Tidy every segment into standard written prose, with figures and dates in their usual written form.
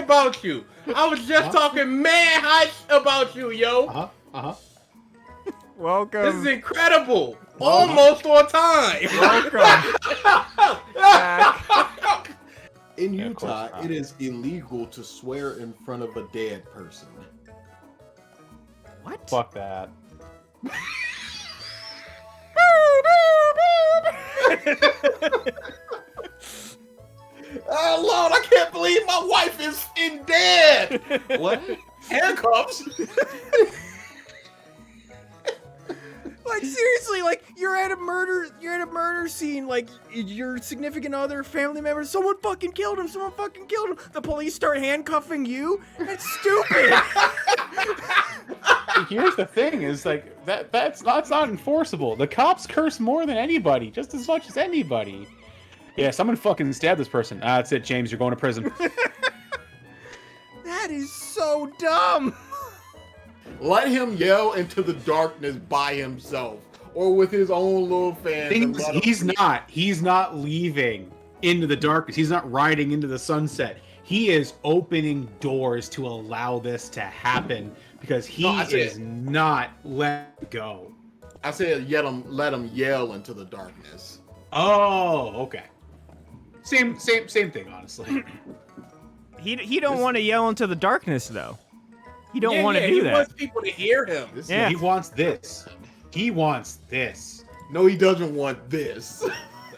about you. I was just talking mad hype about you, yo. Welcome. This is incredible. Almost on time. Welcome. Back. In Utah, it is illegal to swear in front of a dead person. What? Fuck that. Oh Lord, I can't believe my wife is dead. What? Handcuffs? Like seriously, like you're at a murder scene, like your significant other, family member, someone fucking killed him, The police start handcuffing you? That's stupid. Here's the thing: is like that's not enforceable. The cops curse more than anybody, just as much as anybody. Yeah, someone fucking stabbed this person. That's it, James. You're going to prison. That is so dumb. Let him yell into the darkness by himself or with his own little fans. He's not leaving into the darkness. He's not riding into the sunset. He is opening doors to allow this to happen because he is not let go. I said let him yell into the darkness. Oh, okay. Same thing, honestly. He don't want to yell into the darkness though. He don't want to do that. He wants people to hear him. He wants this. He wants this. No, he doesn't want this.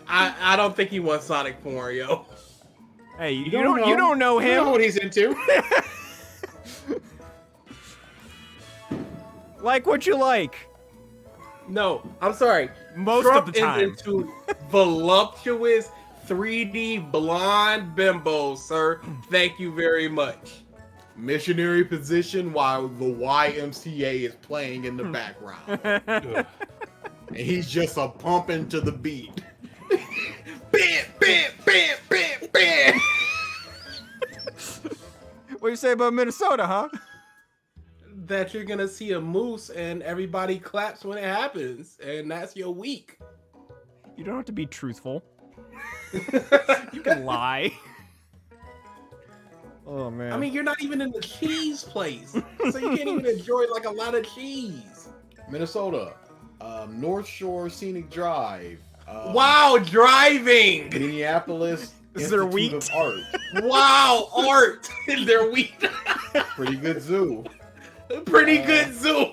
I don't think he wants Sonic porn, yo. Hey, you don't know him. You know what he's into. Like what you like. No, I'm sorry. Most Trump of the time. is into voluptuous 3D blonde bimbos, sir. Thank you very much. Missionary position while the YMCA is playing in the background. And he's just a pumping to the beat. Bam, bam, bam, bam, bam. What do you say about Minnesota, huh? That you're gonna see a moose and everybody claps when it happens, and that's your week. You don't have to be truthful. You can lie. Oh man. I mean, you're not even in the cheese place, so you can't even enjoy like a lot of cheese. Minnesota, North Shore Scenic Drive. Wow, driving. Minneapolis Is there Institute wheat? of Art. Wow, art. Is there wheat? Pretty good zoo. Pretty good zoo.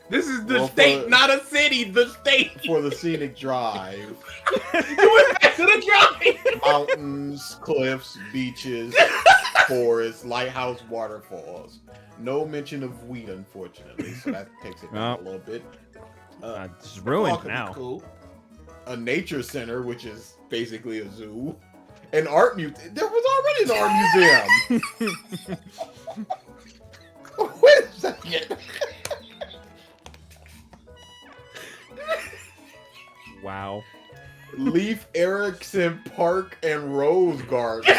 This is the state, not a city. The state. For the Scenic Drive. You went back to the drive. Mountains, cliffs, beaches, forests, lighthouse, waterfalls. No mention of wheat, unfortunately, so that takes it down a little bit. It's ruined now. Cool. A nature center, which is basically a zoo. An art museum. There was already an art museum. Wait a second. Wow. Leif Erikson Park and Rose Garden.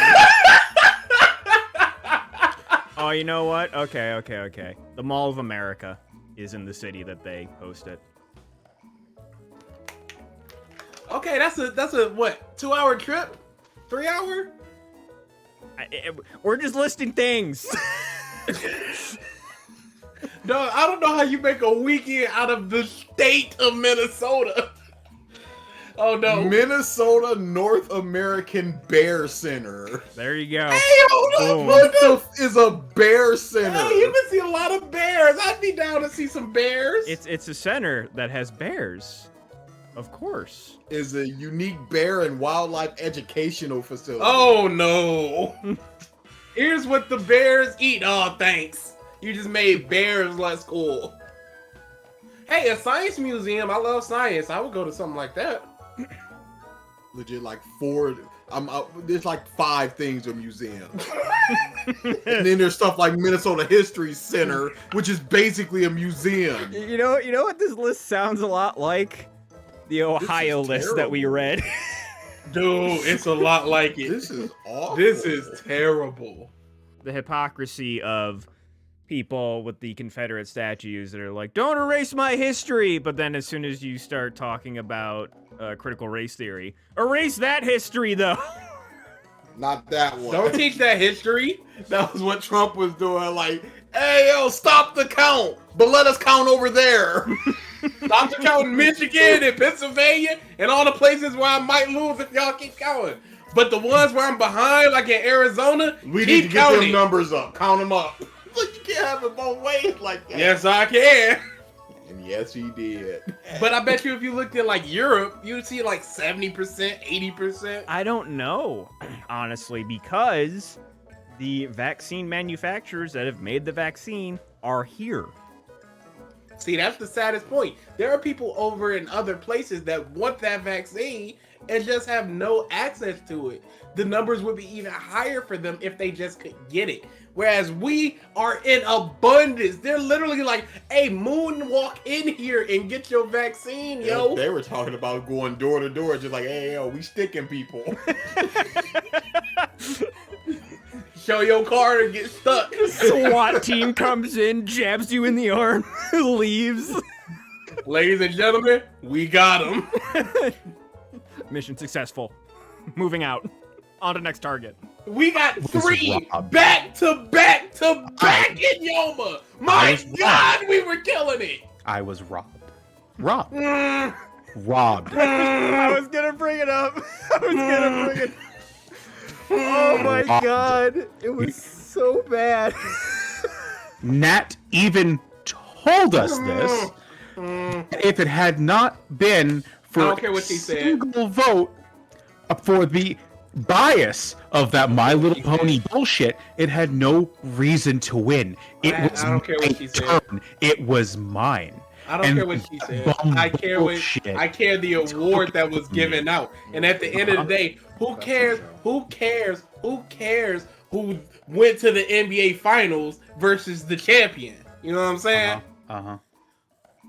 Oh, you know what? Okay. The Mall of America is in the city that they host it. Okay, that's a what? 2-hour trip? 3 hour? We're just listing things. No, I don't know how you make a weekend out of the state of Minnesota. Oh no. Minnesota North American Bear Center. There you go. Hey, hold up. What the is a bear center? Hey, you can see a lot of bears. I'd be down to see some bears. It's a center that has bears. Of course. Is a unique bear and wildlife educational facility. Oh no. Here's what the bears eat. Oh, thanks. You just made bears less cool. Hey, a science museum. I love science. I would go to something like that. Legit, like there's like 5 things in museums. And then there's stuff like Minnesota History Center, which is basically a museum. You know what this list sounds a lot like? The Ohio list that we read. Dude, it's a lot like it. This is awful. This is terrible. The hypocrisy of people with the Confederate statues that are like, don't erase my history, but then as soon as you start talking about critical race theory, erase that history though. Not that one. Don't teach that history. That was what Trump was doing. Like, hey, yo, stop the count, but let us count over there. Stop the count in Michigan and Pennsylvania and all the places where I might lose if y'all keep counting. But the ones where I'm behind, like in Arizona, We keep need to get counting. them numbers up. Count them up. Like, you can't have it both ways like that. Yes, I can. And yes, he did. But I bet you if you looked at like Europe, you'd see like 70%, 80%. I don't know, honestly, because the vaccine manufacturers that have made the vaccine are here. See, that's the saddest point. There are people over in other places that want that vaccine and just have no access to it. The numbers would be even higher for them if they just could get it. Whereas we are in abundance. They're literally like, hey, moonwalk in here and get your vaccine, yo. They were talking about going door to door, just like, hey, yo, we sticking people. Show your card and get stuck. SWAT team comes in, jabs you in the arm, leaves. Ladies and gentlemen, we got him. Mission successful. Moving out. On to next target. We got Was 3 robbed. back to back to back in Yoma. My was God, we were killing it. I was robbed. Robbed. Mm, Robbed. I was gonna bring it up. Oh my god. It was so bad. Nat even told us this. If it had not been for I don't care what she a said. single vote for the bias of that My Little Pony bullshit, it had no reason to win. It I was don't care my what she said. turn. It was mine. I don't And care what she said. bum I care bullshit. I care the award that was given out. And at the end of the day, who cares? Who cares? Who cares who went to the NBA Finals versus the champion? You know what I'm saying? Uh-huh.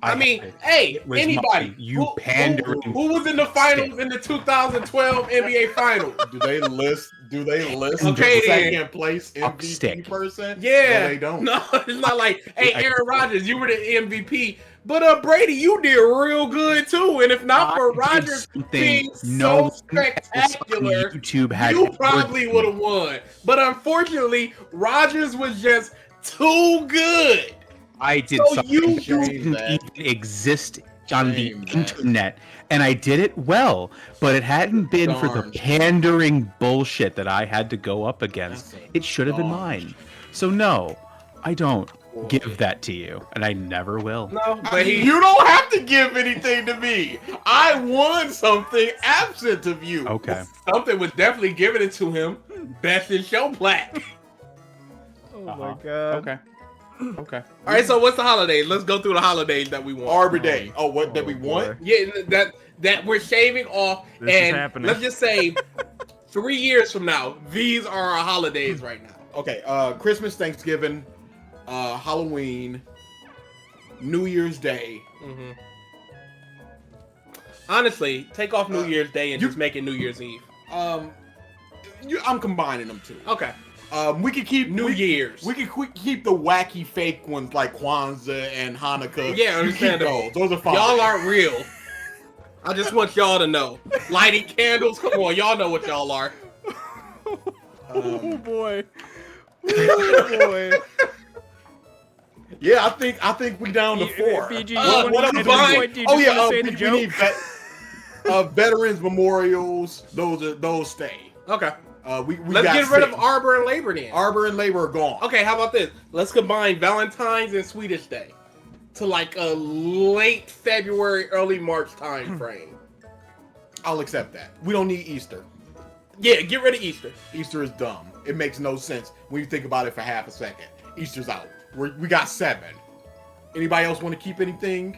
I mean, hey, was anybody. mine. You pandering who was in the finals in the 2012 NBA Finals? Do they list Okay, the then. second place MVP Stick. person? Yeah. No, they don't. No, it's not like, hey, Aaron Rodgers, you were the MVP. But Brady, you did real good too. And if not for Rodgers being so spectacular, YouTube had you probably would have won. But unfortunately, Rodgers was just too good. I did So something you that do didn't that. even exist on the Shame that. internet, and I did it well. But it hadn't been for the Darn. pandering bullshit that I had to go up against. That's a It should have been darn. mine. So no, I don't give that to you, and I never will. No, but he, You don't have to give anything to me. I won something absent of you. Okay. something was definitely giving it to him. Best in show plaque. Oh my Uh-huh. god. Okay. All right, so what's the holidays? Let's go through the holidays that we want. Arbor Day. Oh, what did we boy. want? Yeah, that we're shaving off, This is and happening. let's just say 3 years from now, these are our holidays right now. Okay, Christmas, Thanksgiving, Halloween, New Year's Day. Mm-hmm. Honestly, take off New Year's Day and just make it New Year's Eve. I'm combining them too. Okay, We could keep New Year's. We could keep the wacky fake ones like Kwanzaa and Hanukkah. Yeah, You keep understandable. those are fine. Y'all aren't real. I just want y'all to know. Lighting candles, come on, y'all know what y'all are. Oh boy. Oh boy. Yeah, I think we down to 4. PG, what I'm at buying- this point, do you Oh just yeah, wanna say we the joke? need veterans memorials. Those stay. Okay, We let's got get rid of 6. Arbor and Labor Day. Arbor and Labor are gone. Okay, how about this? Let's combine Valentine's and Swedish Day to like a late February, early March time frame. I'll accept that. We don't need Easter. Yeah, get rid of Easter. Easter is dumb. It makes no sense when you think about it for half a second. Easter's out. We got 7. Anybody else want to keep anything?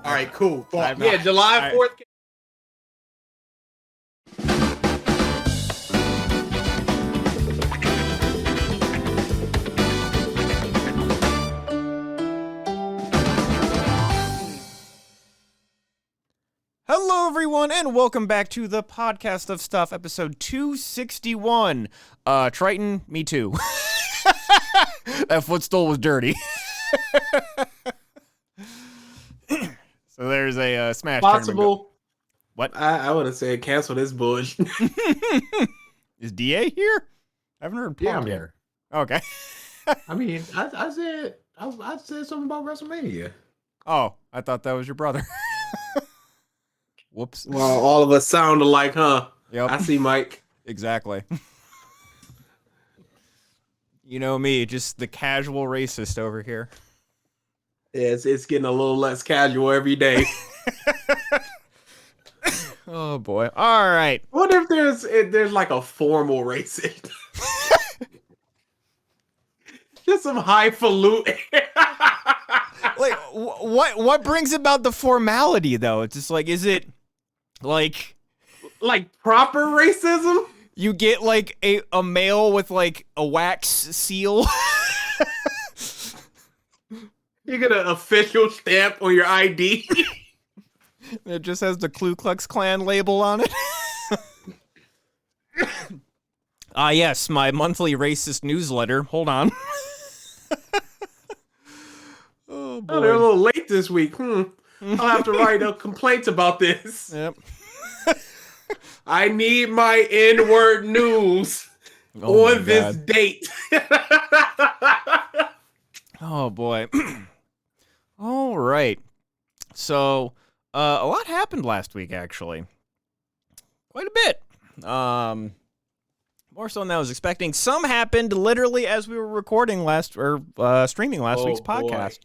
All right, cool. Thought Yeah, July 4th. Hello, everyone, and welcome back to the Podcast of Stuff, episode 261. Triton, me too. That footstool was dirty. So there's a Smash tournament. Possible. What? I would have said cancel this bullshit. Is DA here? I haven't heard Punk Yeah, I'm yet. here. Okay. I mean, I said something about WrestleMania. Oh, I thought that was your brother. Whoops. Well, all of us sound alike, huh? Yep. I see, Mike. Exactly. You know me, just the casual racist over here. Yeah, it's getting a little less casual every day. Oh boy. All right. What if there's like a formal racist? Just some highfalutin. Like what brings about the formality though? It's just like, is it like proper racism? you get like a male with like a wax seal? You get an official stamp on your ID. It just has the Ku Klux Klan label on it. Yes, my monthly racist newsletter. Hold on. Oh boy. Oh, they're a little late this week. I'll have to write a complaint about this. Yep. I need my N-word news on this date. Oh boy. All right. So, a lot happened last week, actually. Quite a bit. More so than I was expecting. Some happened literally as we were recording streaming last week's podcast.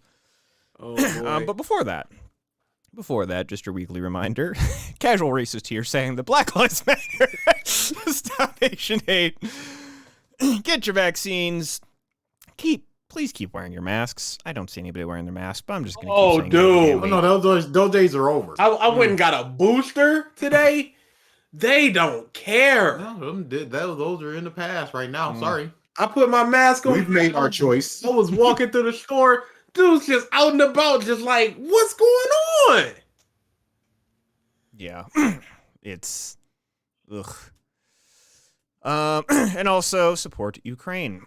Oh boy. But before that, just your weekly reminder. Casual racist here saying that Black Lives Matter. Stop Asian hate. Get your vaccines. Please keep wearing your masks. I don't see anybody wearing their mask, but I'm just going to keep saying dude. Oh, no, those days are over. I went and got a booster today. They don't care. No, those are in the past right now. Sorry. I put my mask on. We've made our choice. I was walking through the store. Dude's just out and about, just like, what's going on? Yeah. It's... Ugh. And also support Ukraine.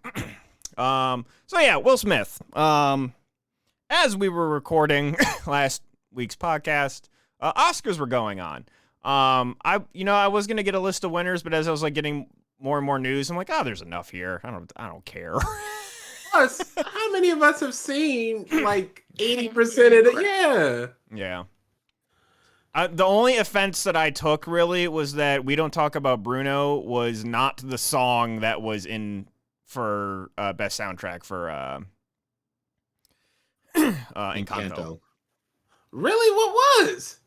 So yeah, Will Smith. As we were recording last week's podcast, Oscars were going on. I was gonna get a list of winners, but as I was like getting more and more news, I'm like, oh, there's enough here. I don't care. Plus, how many of us have seen like 80% of it? Yeah. Yeah. The only offense that I took really was that We Don't Talk About Bruno was not the song that was in for best soundtrack for Encanto. Really? What was?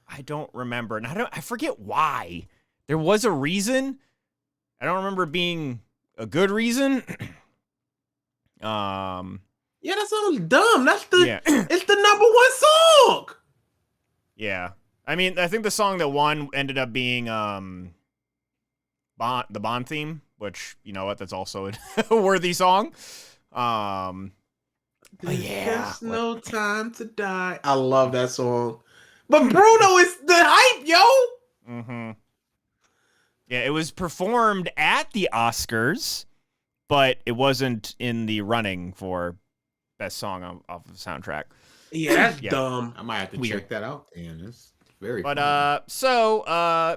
I don't remember, and I forget why. There was a reason. I don't remember it being a good reason. Yeah, that sounds dumb. It's the number one song. Yeah. I mean, I think the song that won ended up being the Bond theme, which, you know what, that's also a worthy song. There's no time to die. I love that song. But Bruno is the hype, yo. Mm-hmm. Yeah, it was performed at the Oscars, but it wasn't in the running for best song off of the soundtrack. Yeah, that's dumb. I might have to check that out. And it's very. But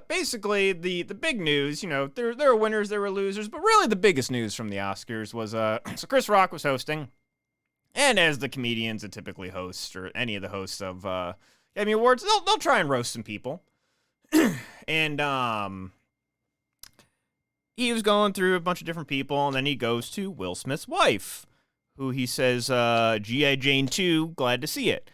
basically the big news, there were winners, there were losers, but really the biggest news from the Oscars was so Chris Rock was hosting, and as the comedians that typically host or any of the hosts of Emmy Awards, they'll try and roast some people, and he was going through a bunch of different people, and then he goes to Will Smith's wife, who he says, G.I. Jane 2, glad to see it.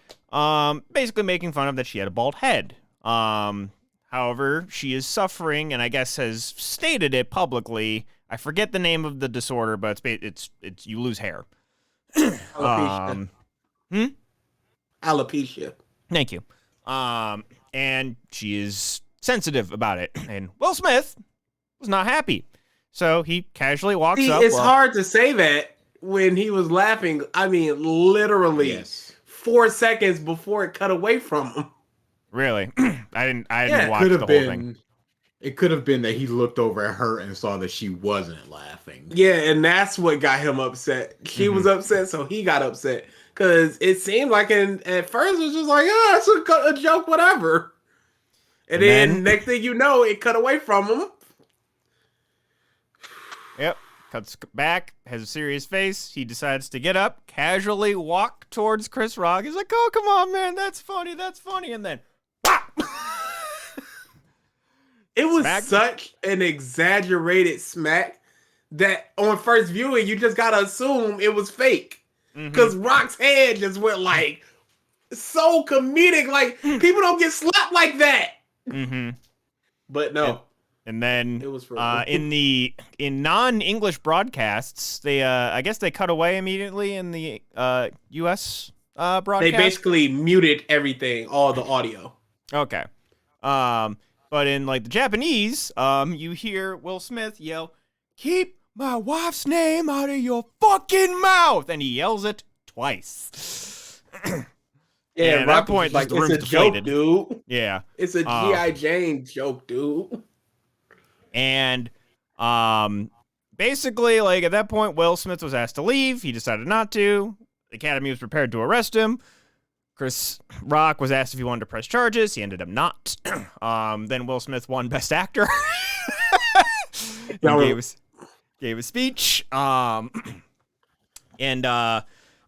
Basically making fun of that she had a bald head. However, she is suffering, and I guess has stated it publicly. I forget the name of the disorder, but it's you lose hair. Alopecia. Alopecia. Thank you. And she is sensitive about it, and Will Smith was not happy. So he casually walks up. It's hard to say that when he was laughing. I mean, literally 4 seconds before it cut away from him. Really? I didn't watch the whole thing. It could have been that he looked over at her and saw that she wasn't laughing. Yeah, and that's what got him upset. She was upset, so he got upset. Because it seemed like at first it was just like, it's a joke, whatever. And then next thing you know, it cut away from him. Yep. Cuts back, has a serious face. He decides to get up, casually walk towards Chris Rock. He's like, "Oh, come on, man, that's funny, and then, pop! It was Smack. such an exaggerated smack that on first viewing, you just gotta assume it was fake. Because Rock's head just went like so comedic. Like, people don't get slapped like that. But no. And then it was for in non-English broadcasts, they I guess they cut away immediately in the US broadcast. They basically muted everything, all the audio. Okay. But in like the Japanese, you hear Will Smith yell, "Keep my wife's name out of your fucking mouth," and he yells it twice. Yeah, and at that point, like, the room's it's a deflated. joke, dude. Yeah, it's a G.I. Jane joke, dude. And basically, like at that point, Will Smith was asked to leave. He decided not to. The Academy was prepared to arrest him. Chris Rock was asked if he wanted to press charges. He ended up not. Then Will Smith won Best Actor. Gave a speech. And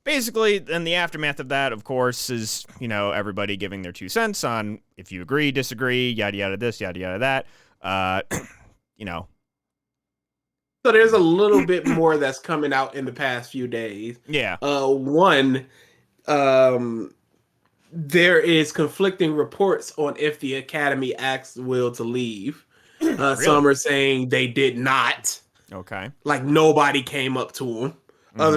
basically, in the aftermath of that, of course, is, you know, everybody giving their 2 cents on if you agree, disagree, yada, yada, this, yada, yada, that. You know. So there's a little bit more that's coming out in the past few days. Yeah. One, there is conflicting reports on if the Academy asked Will to leave. Really? Some are saying they did not. Okay. Like, nobody came up to him. But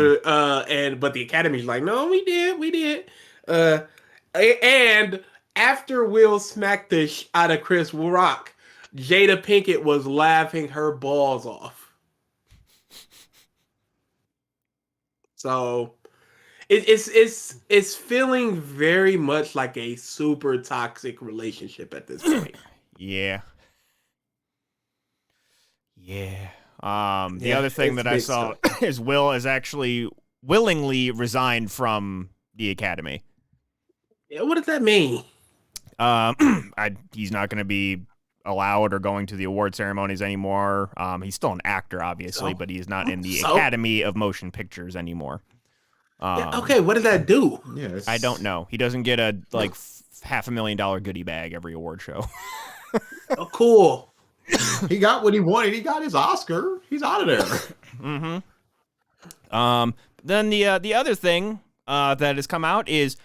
the Academy's like, no, we did. And after Will smacked the out of Chris Rock, Jada Pinkett was laughing her balls off. So it's feeling very much like a super toxic relationship at this point. Yeah. The other thing that I saw is Will has actually willingly resigned from the Academy. Yeah, what does that mean? He's not going to be allowed or going to the award ceremonies anymore. He's still an actor, obviously, but he's not in the Academy of Motion Pictures anymore. Okay, what does that do? Yes. I don't know. He doesn't get a $500,000 goodie bag every award show. Oh, cool. He got what he wanted. He got his Oscar. He's out of there. Then the other thing that has come out is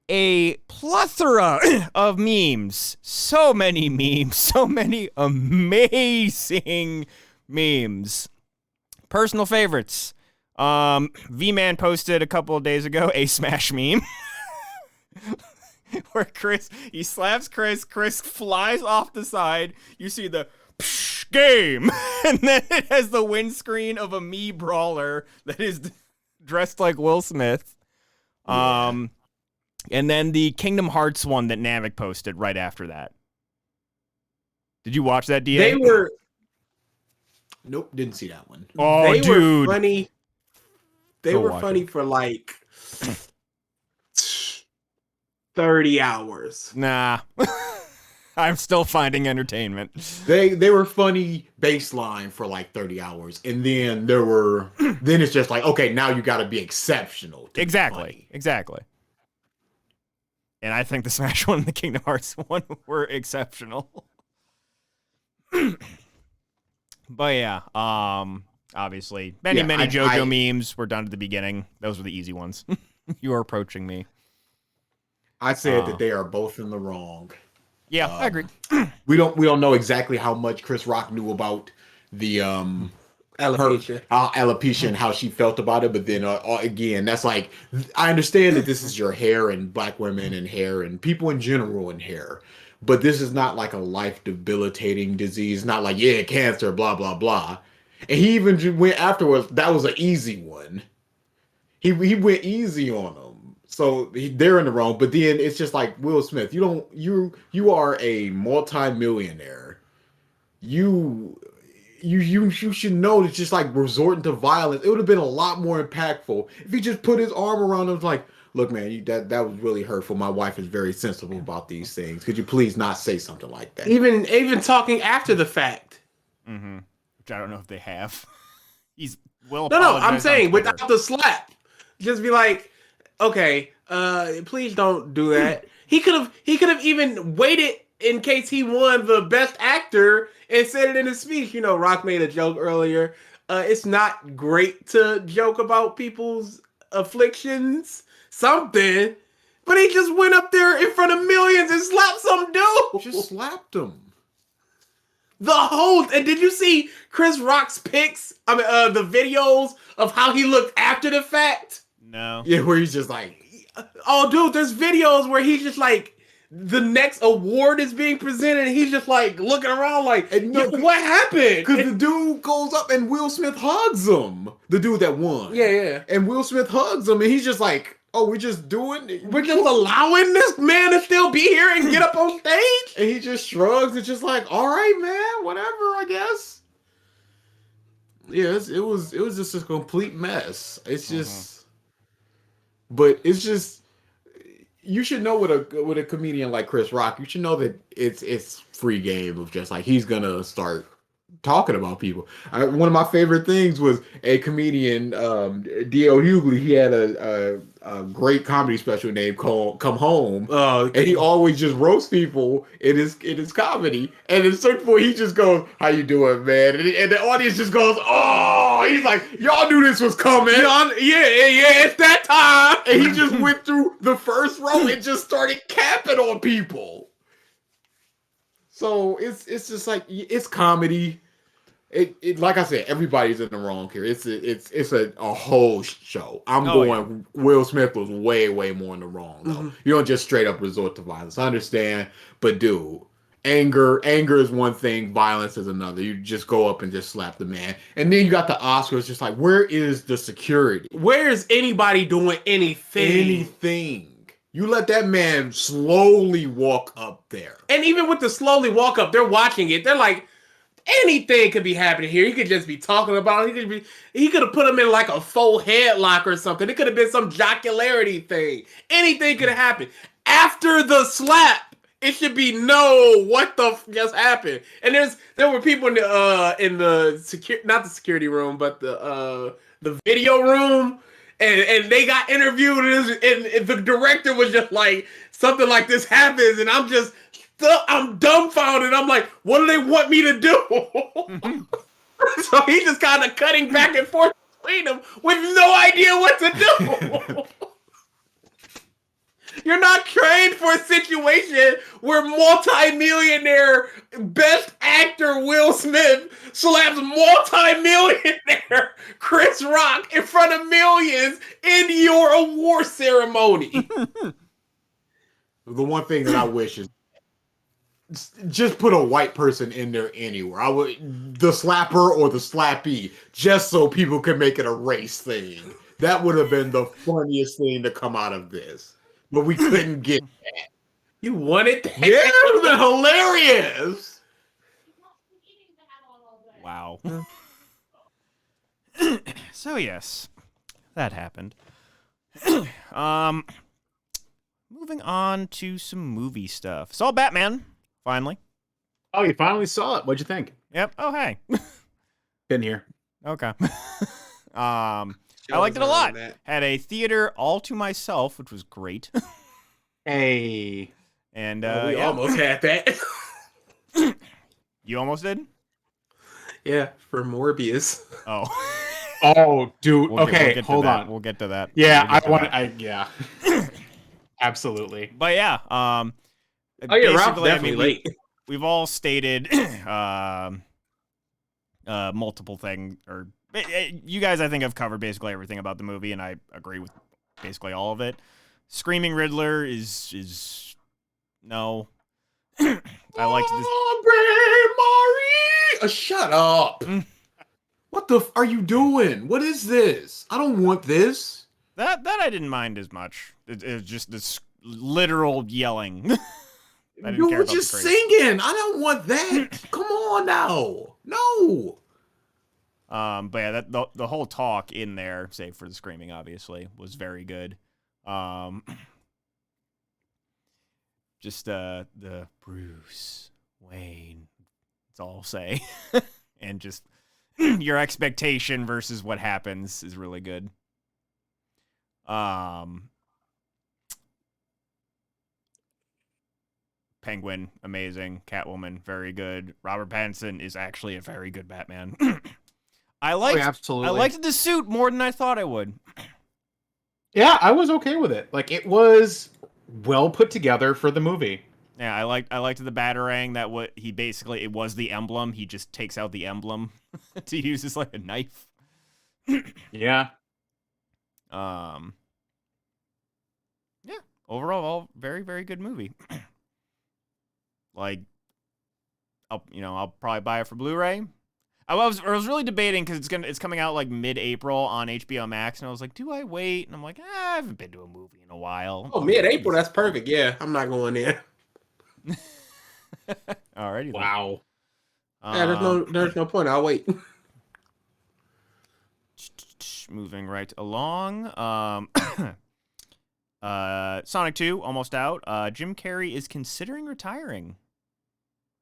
a plethora of memes. So many memes. So many amazing memes. Personal favorites. V-Man posted a couple of days ago a Smash meme. Where he slaps Chris flies off the side. You see the game, and then it has the windscreen of a Mii brawler that is dressed like Will Smith. And then the Kingdom Hearts one that Namek posted right after that. Did you watch that, DA? Nope, didn't see that one. Oh, they dude. were funny. They Go were watch funny it. for like 30 hours. Nah. I'm still finding entertainment. They were funny baseline for like 30 hours. And then then it's just like, okay, now you got to be exceptional. To Exactly. And I think the Smash one and the Kingdom Hearts one were exceptional. But yeah, obviously, many JoJo memes were done at the beginning. Those were the easy ones. You are approaching me. I said that they are both in the wrong. Yeah, I agree. We don't know exactly how much Chris Rock knew about the alopecia and how she felt about it, but then again, that's like, I understand that this is your hair and black women and hair and people in general in hair, but this is not like a life debilitating disease. Not like, yeah, cancer, blah blah blah. And he even went afterwards. That was an easy one. He went easy on them. So they're in the wrong, but then it's just like, Will Smith, you are a multi-millionaire. You should know it's just like resorting to violence. It would have been a lot more impactful if he just put his arm around him, like, look, man, that was really hurtful. My wife is very sensitive about these things. Could you please not say something like that? Even talking after the fact. Mm-hmm. Which I don't know if they have. He's will. No, I'm apologize on saying Twitter. without the slap. Just be like, okay, please don't do that. He could have even waited in case he won the best actor and said it in his speech. You know, Rock made a joke earlier. It's not great to joke about people's afflictions, something, but he just went up there in front of millions and slapped some dude. Just slapped him. And did you see Chris Rock's pics? I mean, the videos of how he looked after the fact. No. Yeah, where he's just like, Oh, dude, there's videos where he's just like, the next award is being presented, and he's just like looking around like, what happened? because the dude goes up and Will Smith hugs him. The dude that won. Yeah. And Will Smith hugs him, and he's just like, oh, we're just allowing this man to still be here and get up on stage? And he just shrugs and just like, all right, man, whatever, I guess. Yes, it was just a complete mess. It's just, but it's just, you should know with a comedian like Chris Rock, you should know that it's free game of just like he's gonna start talking about people. One of my favorite things was a comedian, D.L. Hughley. He had a great comedy special named Come Home. And he always just roasts people in his comedy. And at a certain point, he just goes, "How you doing, man?" And the audience just goes, "Oh!" He's like, "Y'all knew this was coming." Yeah, it's that time. And he just went through the first row and just started capping on people. So it's just like, it's comedy. It like I said, everybody's in the wrong here. It's a whole show. Will Smith was way more in the wrong though. Mm-hmm. You don't just straight up resort to violence. I understand, but dude, anger is one thing, violence is another. You just go up and just slap the man. And then you got the Oscars, just like, where is the security? Where is anybody doing anything? You let that man slowly walk up there. And even with the slowly walk up, they're watching it. They're like, anything could be happening here. He could just be talking about it. He could have put him in like a faux headlock or something. It could have been some jocularity thing. Anything could have happened. After the slap, it should be what the just happened. And there were people in the not the security room, but the video room. And they got interviewed, and the director was just like, something like this happens, and I'm dumbfounded. I'm like, what do they want me to do? So he's just kind of cutting back and forth between them with no idea what to do. You're not trained for a situation where multi-millionaire best actor Will Smith slaps multi-millionaire Chris Rock in front of millions in your award ceremony. The one thing that I wish is just put a white person in there anywhere. The slapper or the slappee, just so people can make it a race thing. That would have been the funniest thing to come out of this. But we couldn't get that. You wanted that? Yeah, it would have been hilarious. Wow. So yes, that happened. Moving on to some movie stuff. Saw Batman, finally. Oh, you finally saw it. What'd you think? Yep. Oh, hey. Been here. Okay. I liked it a lot. Had a theater all to myself, which was great. Hey. And we almost had that. You almost did? Yeah, for Morbius. Oh. Oh, dude. We'll get hold to that. on. We'll get to that. Yeah, yeah. Absolutely. But yeah, Oh yeah, Ralph's definitely late. We've all stated multiple things, or you guys, I think, have covered basically everything about the movie, and I agree with basically all of it. Screaming Riddler is no. I liked this. Mari! Shut up! What the are you doing? What is this? I don't want this. That I didn't mind as much. It was just this literal yelling. You were just singing. I don't want that. Come on now. No. But yeah, that the whole talk in there, save for the screaming, obviously, was very good. Just the Bruce Wayne. That's all I'll say. And just your expectation versus what happens is really good. Penguin, amazing. Catwoman, very good. Robert Pattinson is actually a very good Batman. I absolutely. liked the suit more than I thought I would. Yeah, I was okay with it. Like, it was well put together for the movie. Yeah, I liked the Batarang. That it was the emblem. He just takes out the emblem to use as like a knife. Yeah. Yeah. Overall, all very, very good movie. Like, I'll probably buy it for Blu-ray. I was really debating because it's coming out like mid-April on HBO Max, and I was like, do I wait? And I'm like, I haven't been to a movie in a while. Oh, mid-April, that's perfect. Yeah, I'm not going in. Alrighty. Wow. Yeah, there's no point. I'll wait. Moving right along. Sonic 2 almost out. Jim Carrey is considering retiring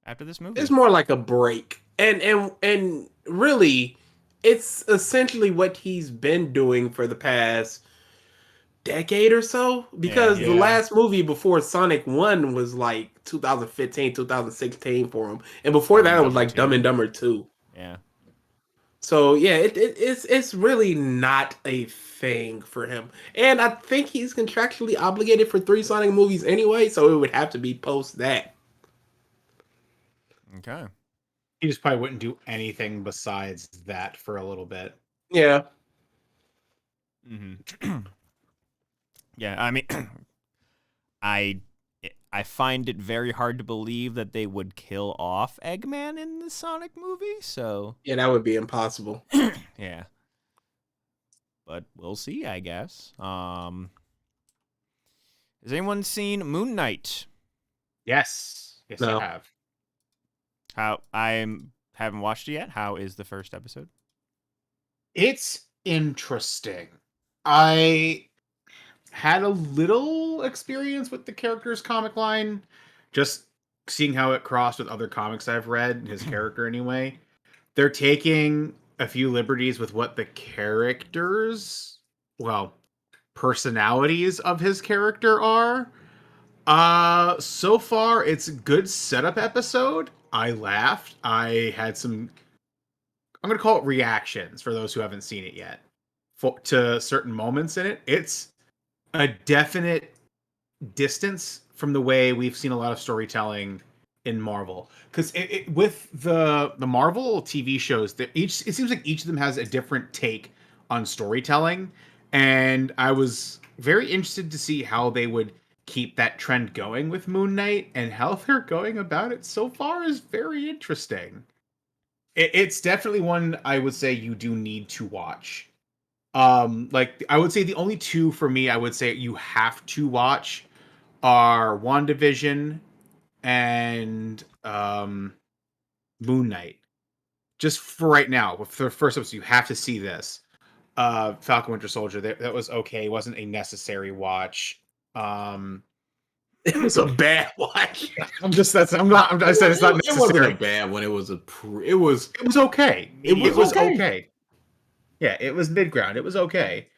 after this movie. It's more like a break. And really, it's essentially what he's been doing for the past decade or so. Because the last movie before Sonic 1 was like 2015, 2016 for him. And before that, it was like Dumb and Dumber 2. Yeah. So yeah, it's really not a thing for him. And I think he's contractually obligated for 3 Sonic movies anyway, so it would have to be post that. Okay. He just probably wouldn't do anything besides that for a little bit. Yeah. Mm-hmm. Yeah, I mean, I find it very hard to believe that they would kill off Eggman in the Sonic movie, so... Yeah, that would be impossible. Yeah. But we'll see, I guess. Has anyone seen Moon Knight? Yes. Yes, No. I have. Haven't watched it yet. How is the first episode? It's interesting. I had a little experience with the character's comic line, just seeing how it crossed with other comics I've read, his character anyway. They're taking a few liberties with what the characters, personalities of his character are. So far it's a good setup episode. I laughed. I had some, I'm going to call it reactions for those who haven't seen it yet, to certain moments in it. It's a definite distance from the way we've seen a lot of storytelling in Marvel. Because with the Marvel TV shows, it seems like each of them has a different take on storytelling. And I was very interested to see how they would keep that trend going with Moon Knight, and how they're going about it so far is very interesting. It's definitely one I would say you do need to watch. Like, I would say the only two for me I would say you have to watch are WandaVision and Moon Knight. Just for right now, for the first episode, you have to see this. Falcon Winter Soldier, that was okay. It wasn't a necessary watch. It was a bad watch. I said it's not necessary. It wasn't a bad one. It was okay. It was okay. okay. Yeah, it was mid-ground. It was okay.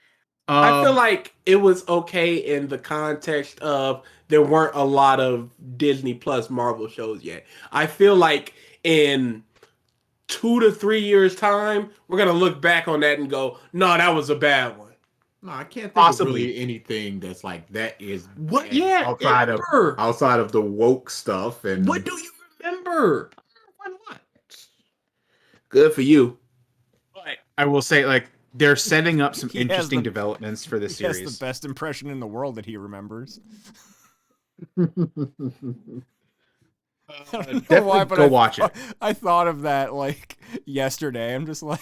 I feel like it was okay in the context of there weren't a lot of Disney Plus Marvel shows yet. I feel like in 2 to 3 years time, we're gonna look back on that and go, "No, that was a bad one." No, I can't think Possibly. of really anything that's like that is What? Yeah, outside of the woke stuff. And what do you remember? what? Good for you. But I will say, like, they're setting up some He has interesting the- developments for this He has series. the best impression in the world that he remembers. I don't know Definitely why, but go watch it. I thought of that like yesterday. I'm just like,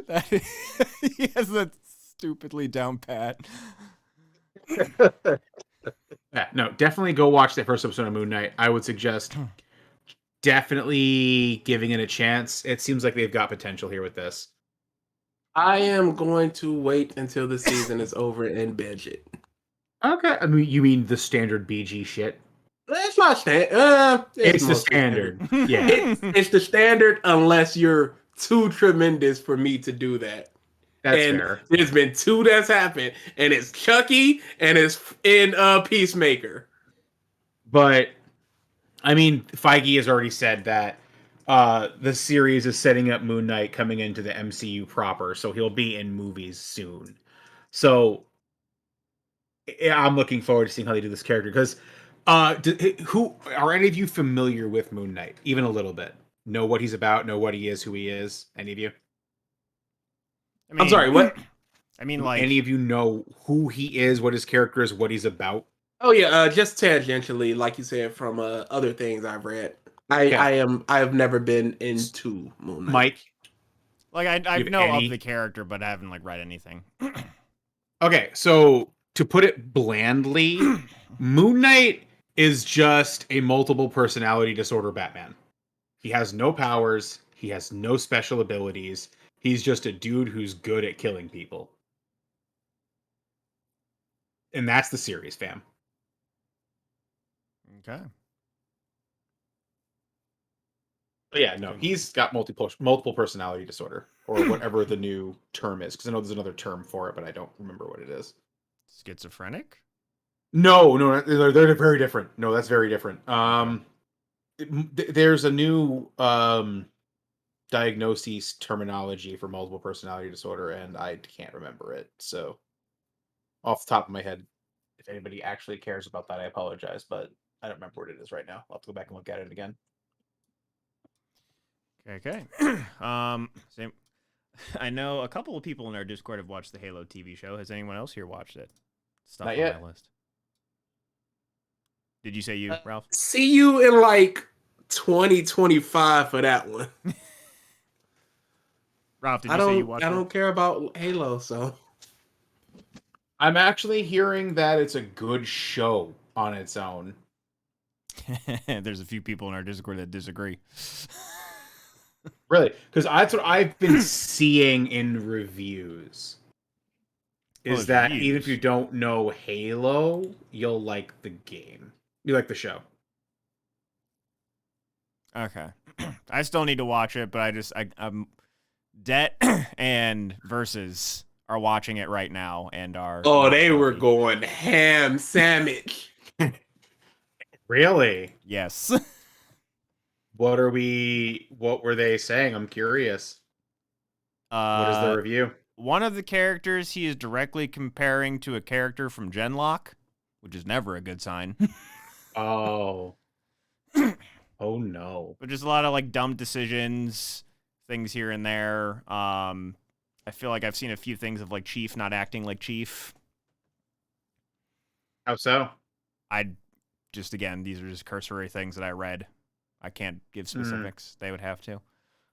that he has that stupidly down pat. Yeah, no, definitely go watch that first episode of Moon Knight. I would suggest definitely giving it a chance. It seems like they've got potential here with this. I am going to wait until the season is over and binge it. Okay, I mean, you mean the standard BG shit? It's not standard. It's the mostly standard. Yeah. It's the standard unless you're too tremendous for me to do that. That's And fair. there's been 2 that's happened, and it's Chucky and it's in Peacemaker. But I mean, Feige has already said that the series is setting up Moon Knight coming into the MCU proper, so he'll be in movies soon. So yeah, I'm looking forward to seeing how they do this character. Because who are any of you familiar with Moon Knight? Even a little bit. Know what he's about? Know what he is? Who he is? Any of you? I mean, I'm sorry, what? I mean, like, Any of you know who he is? What his character is? What he's about? Oh yeah, just tangentially, like you said, from other things I've read. Okay. I have never been into Moon Knight. Mike, like I you have know any- of the character, but I haven't like read anything. Okay, so to put it blandly, Moon Knight is just a multiple personality disorder Batman. He has no powers, he has no special abilities. He's just a dude who's good at killing people. And that's the series, fam. Okay. But yeah, no, he's got multiple personality disorder, or whatever the new term is, because I know there's another term for it, but I don't remember what it is. Schizophrenic? No, they're very different. No, that's very different. There's a new diagnosis terminology for multiple personality disorder, and I can't remember it. So, off the top of my head, if anybody actually cares about that, I apologize, but I don't remember what it is right now. I'll have to go back and look at it again. Okay. Same. I know a couple of people in our Discord have watched the Halo TV show. Has anyone else here watched it? Stuff Not on yet. my list. Did you say you, Ralph? See you in like 2025 for that one. Ralph, did you say you watched I it? don't care about Halo, so I'm actually hearing that it's a good show on its own. There's a few people in our Discord that disagree. Really? Because that's what I've been seeing in reviews. Is that even if you don't know Halo, you'll like the game. You like the show. Okay. I still need to watch it, but I'm Det and Versus are watching it right now and are they were happy. going ham sandwich. Really? Yes. What were they saying? I'm curious. What is the review? One of the characters he is directly comparing to a character from Genlock, which is never a good sign. Oh. Oh no. But just a lot of like dumb decisions, things here and there. I feel like I've seen a few things of like Chief not acting like Chief. How so? Again, these are just cursory things that I read. I can't give specifics. They would have to.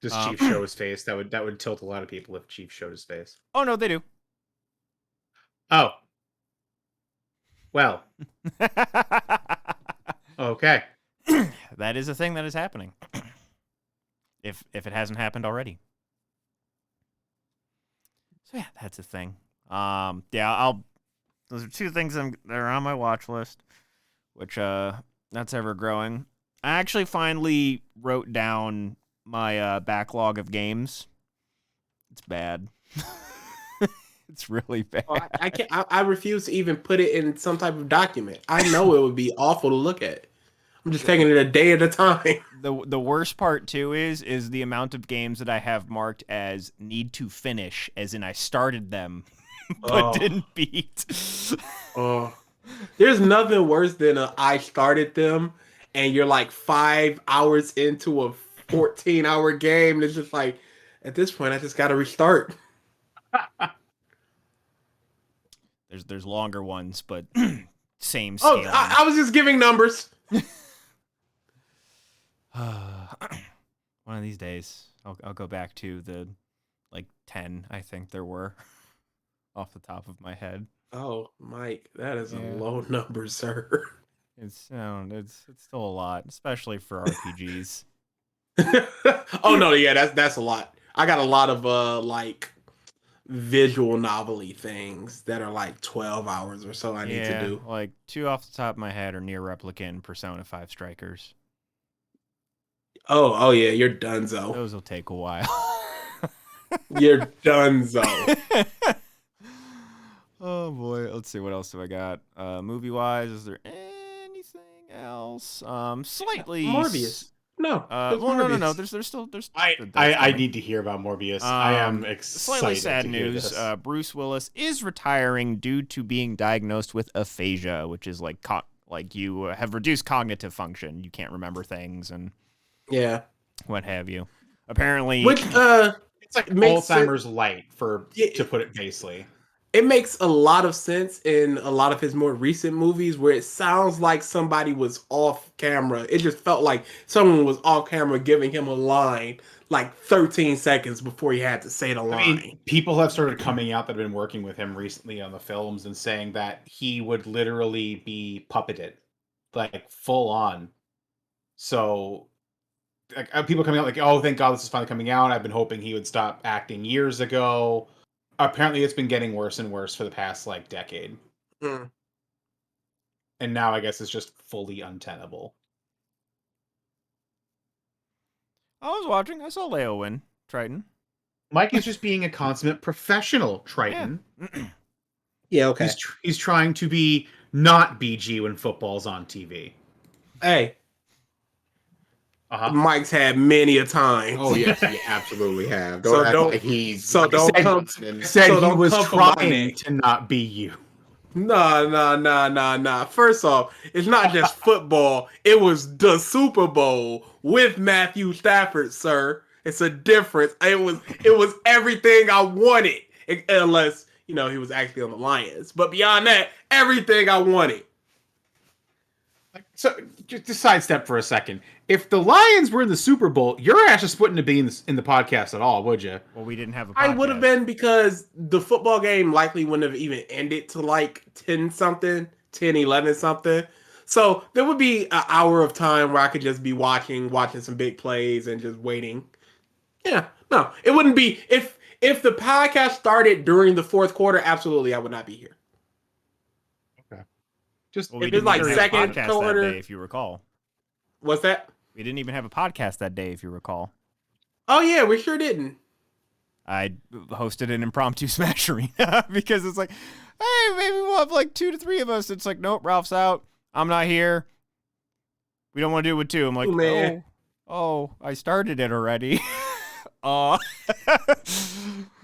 Does Chief show his face? That would tilt a lot of people if Chief showed his face. Oh no, they do. Oh. Well. Okay. That is a thing that is happening. If it hasn't happened already. So yeah, that's a thing. Those are 2 things that are on my watch list, which that's ever growing. I actually finally wrote down my backlog of games. It's bad. It's really bad. Oh, I can't. I refuse to even put it in some type of document. I know it would be awful to look at. I'm just taking it a day at a time. The worst part too is the amount of games that I have marked as need to finish, as in I started them but didn't beat. There's nothing worse than I started them and you're like 5 hours into a 14-hour game. And it's just like, at this point, I just got to restart. There's longer ones, but same scale. I was just giving numbers. One of these days, I'll go back to the like 10. I think there were off the top of my head. Oh, Mike, that is a low number, sir. It's still a lot, especially for RPGs. Oh no, yeah, that's a lot. I got a lot of like visual novelty things that are like 12 hours or so I need to do. Like 2 off the top of my head are Near Replicant and Persona 5 Strikers. Oh yeah, you're donezo. Those will take a while. You're donezo. Oh boy, let's see what else have I got. Movie wise, is there anything else? Slightly. Morbius. No, it's Well, no. Morbius. There's. I that's coming. need to hear about Morbius. I am Slightly excited sad to hear news. this. Bruce Willis is retiring due to being diagnosed with aphasia, which is like you have reduced cognitive function. You can't remember things and Yeah. what have you. Apparently, Which It's like makes Alzheimer's light, Yeah. to put it basely. it makes a lot of sense in a lot of his more recent movies where it sounds like somebody was off camera. It just felt like someone was off camera giving him a line like 13 seconds before he had to say the line. I mean, people have started coming out that have been working with him recently on the films and saying that he would literally be puppeted, like full on. So, like, people coming out like, "Oh, thank God this is finally coming out. I've been hoping he would stop acting years ago." Apparently, it's been getting worse and worse for the past like decade, Mm. and now I guess it's just fully untenable. I was watching. I saw Leo win Triton. Mike is just being a consummate professional, Triton. Yeah, okay. He's trying to be not BG when football's on TV. Hey, Uh-huh. Mike's had many a time. Oh yes, we absolutely have. So act don't- like he's so don't said- come- and- Said So he don't was come for my trying neck. to not be you. Nah. First off, it's not just football. It was the Super Bowl with Matthew Stafford, sir. It's a difference. It was everything I wanted, unless he was actually on the Lions. But beyond that, everything I wanted. So, just to sidestep for a second. If the Lions were in the Super Bowl, your ass just wouldn't be in the podcast at all, would you? Well, we didn't have a podcast. I would have been because the football game likely wouldn't have even ended to like 10 something, 10, 11 something. So there would be an hour of time where I could just be watching some big plays and just waiting. Yeah, no, it wouldn't be if the podcast started during the fourth quarter. Absolutely, I would not be here. Just Well, we if it's didn't like even have a second podcast quarter- that day, if you recall. What's that? We didn't even have a podcast that day, if you recall. Oh yeah, we sure didn't. I hosted an impromptu Smash Arena because it's like, hey, maybe we'll have like 2 to 3 of us. It's like, nope, Ralph's out. I'm not here. We don't want to do it with 2. I'm like, Ooh, man. oh, I started it already. doop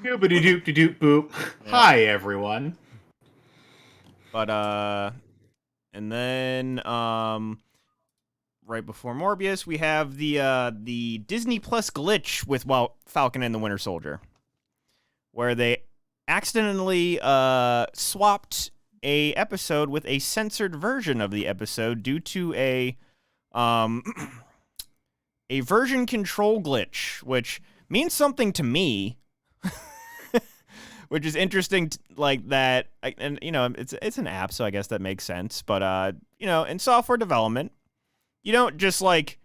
doop doop boop. Yeah. Hi everyone. But and then right before Morbius, we have the Disney Plus glitch with Falcon and the Winter Soldier, where they accidentally swapped a episode with a censored version of the episode due to a version control glitch, which means something to me. Which is interesting, like that, and it's an app, so I guess that makes sense. But in software development, you don't just like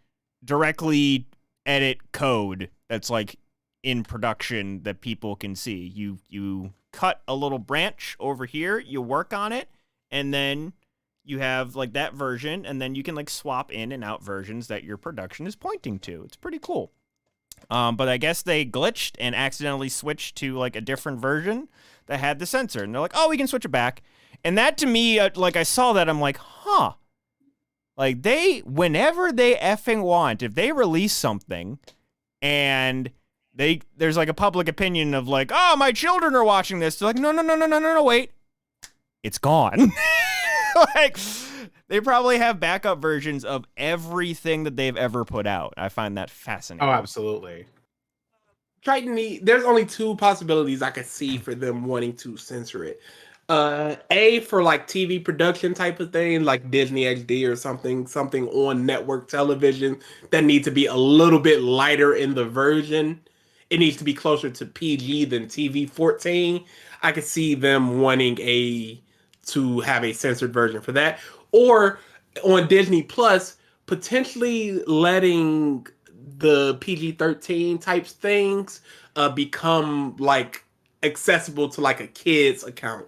directly edit code that's like in production that people can see. You cut a little branch over here, you work on it, and then you have like that version, and then you can like swap in and out versions that your production is pointing to. It's pretty cool. But I guess they glitched and accidentally switched to like a different version that had the sensor. And they're like, oh, we can switch it back. And that to me, like I saw that, I'm like, huh. Like whenever they effing want, if they release something and there's like a public opinion of like, oh, my children are watching this. They're like, no, wait. It's gone. Like, they probably have backup versions of everything that they've ever put out. I find that fascinating. Oh, absolutely. Triton, there's only 2 possibilities I could see for them wanting to censor it. A, for like TV production type of thing, like Disney XD or something on network television that needs to be a little bit lighter in the version. It needs to be closer to PG than TV 14. I could see them wanting to have a censored version for that. Or on Disney Plus, potentially letting the PG-13 types things become like accessible to like a kid's account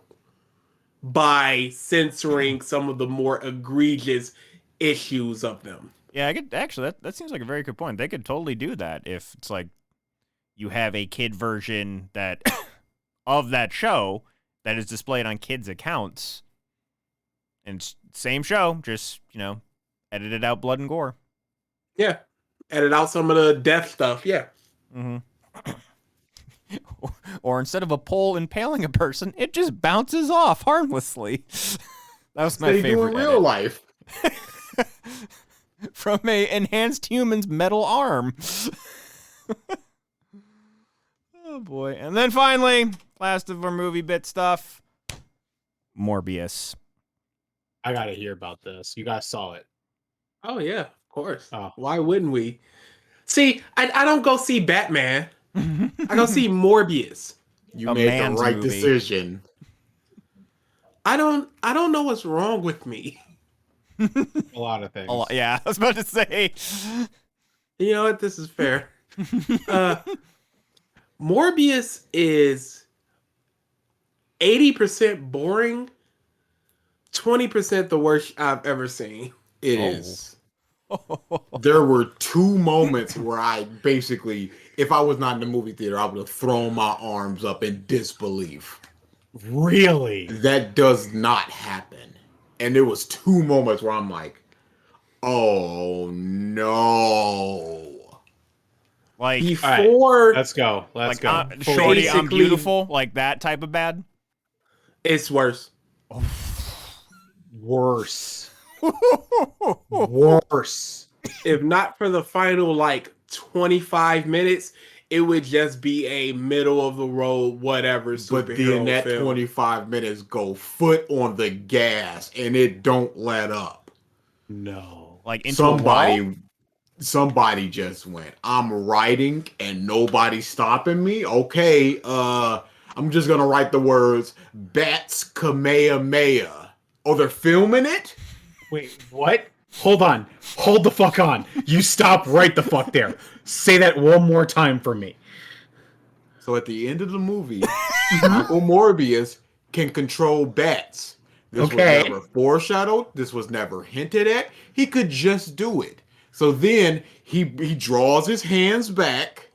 by censoring some of the more egregious issues of them. Yeah, I could actually. That seems like a very good point. They could totally do that if it's like, you have a kid version that of that show that is displayed on kids' accounts. And same show, just, edited out blood and gore. Yeah. Edit out some of the death stuff. Yeah. Mm-hmm. Or instead of a pole impaling a person, it just bounces off harmlessly. That was my favorite. Do in real life. From a enhanced human's metal arm. Oh boy. And then finally, last of our movie bit stuff. Morbius. I gotta hear about this. You guys saw it. Oh, yeah. Of course. Oh. Why wouldn't we? See, I don't go see Batman. I go see Morbius. You A made the man's right movie. decision. I don't know what's wrong with me. A lot of things. Yeah, I was about to say. You know what? This is fair. Morbius is 80% boring, 20% the worst I've ever seen. It is. There were 2 moments where I basically, if I was not in the movie theater, I would have thrown my arms up in disbelief. Really? That does not happen. And there was 2 moments where I'm like, oh no. Like, Before Let's go. Let's go. Shorty, I'm Basically- beautiful. Like that type of bad. it's worse. Worse. Worse. If not for the final 25 minutes, it would just be a middle of the road whatever But superhero then that film. 25 minutes go foot on the gas and it don't let up. No. Like into a wall? Somebody just went, I'm writing and nobody's stopping me. Okay, I'm just gonna write the words Bats Kamehameha. Oh, they're filming it? Wait, what? Hold on. Hold the fuck on. You stop right the fuck there. Say that one more time for me. So at the end of the movie, Michael Morbius can control bats. This Okay. was never foreshadowed. This was never hinted at. He could just do it. So then he draws his hands back,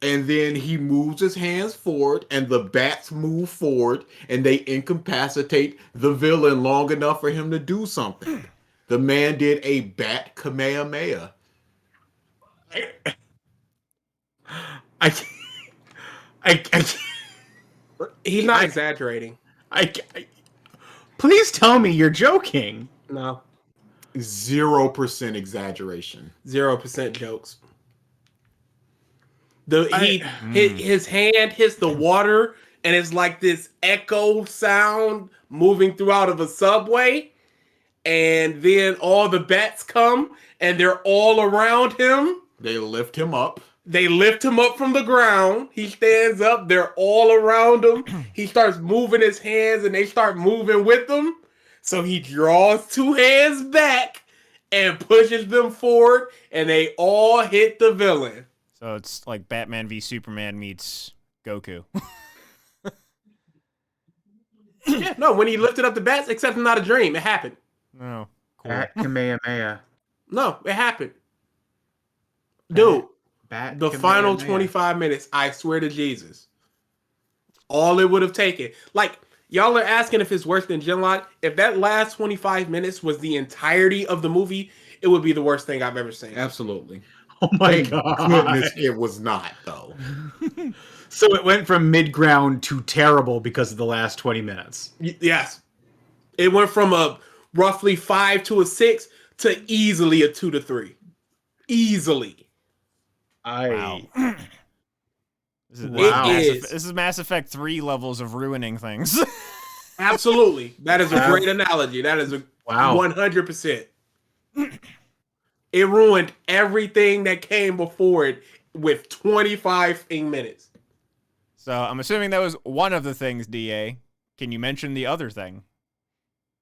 and then he moves his hands forward, and the bats move forward, and they incapacitate the villain long enough for him to do something. The man did a bat Kamehameha. I He's not exaggerating. please tell me you're joking. No. 0% exaggeration. 0% jokes. His hand hits the water and it's like this echo sound moving throughout of a subway, and then all the bats come and they're all around him. They lift him up. They lift him up from the ground. He stands up. They're all around him. He starts moving his hands and they start moving with him. So he draws 2 hands back and pushes them forward, and they all hit the villain. So it's like Batman v Superman meets Goku. Yeah, no, when he lifted up the bats, except it's not a dream. It happened. Oh, cool. Bat Kamehameha. No, it happened. Dude, Bat the final 25 minutes, I swear to Jesus. All it would have taken. Like, y'all are asking if it's worse than Genlock. If that last 25 minutes was the entirety of the movie, it would be the worst thing I've ever seen. Absolutely. Oh my Thank god. goodness it was not, though. So it went from mid-ground to terrible because of the last 20 minutes. Yes. It went from a roughly 5 to a 6 to easily a 2 to 3. Easily. Wow. This is, Wow. this is Mass Effect 3 levels of ruining things. Absolutely. That is a great analogy. That is a Wow. 100%. It ruined everything that came before it with 25 minutes. So I'm assuming that was one of the things, DA. Can you mention the other thing?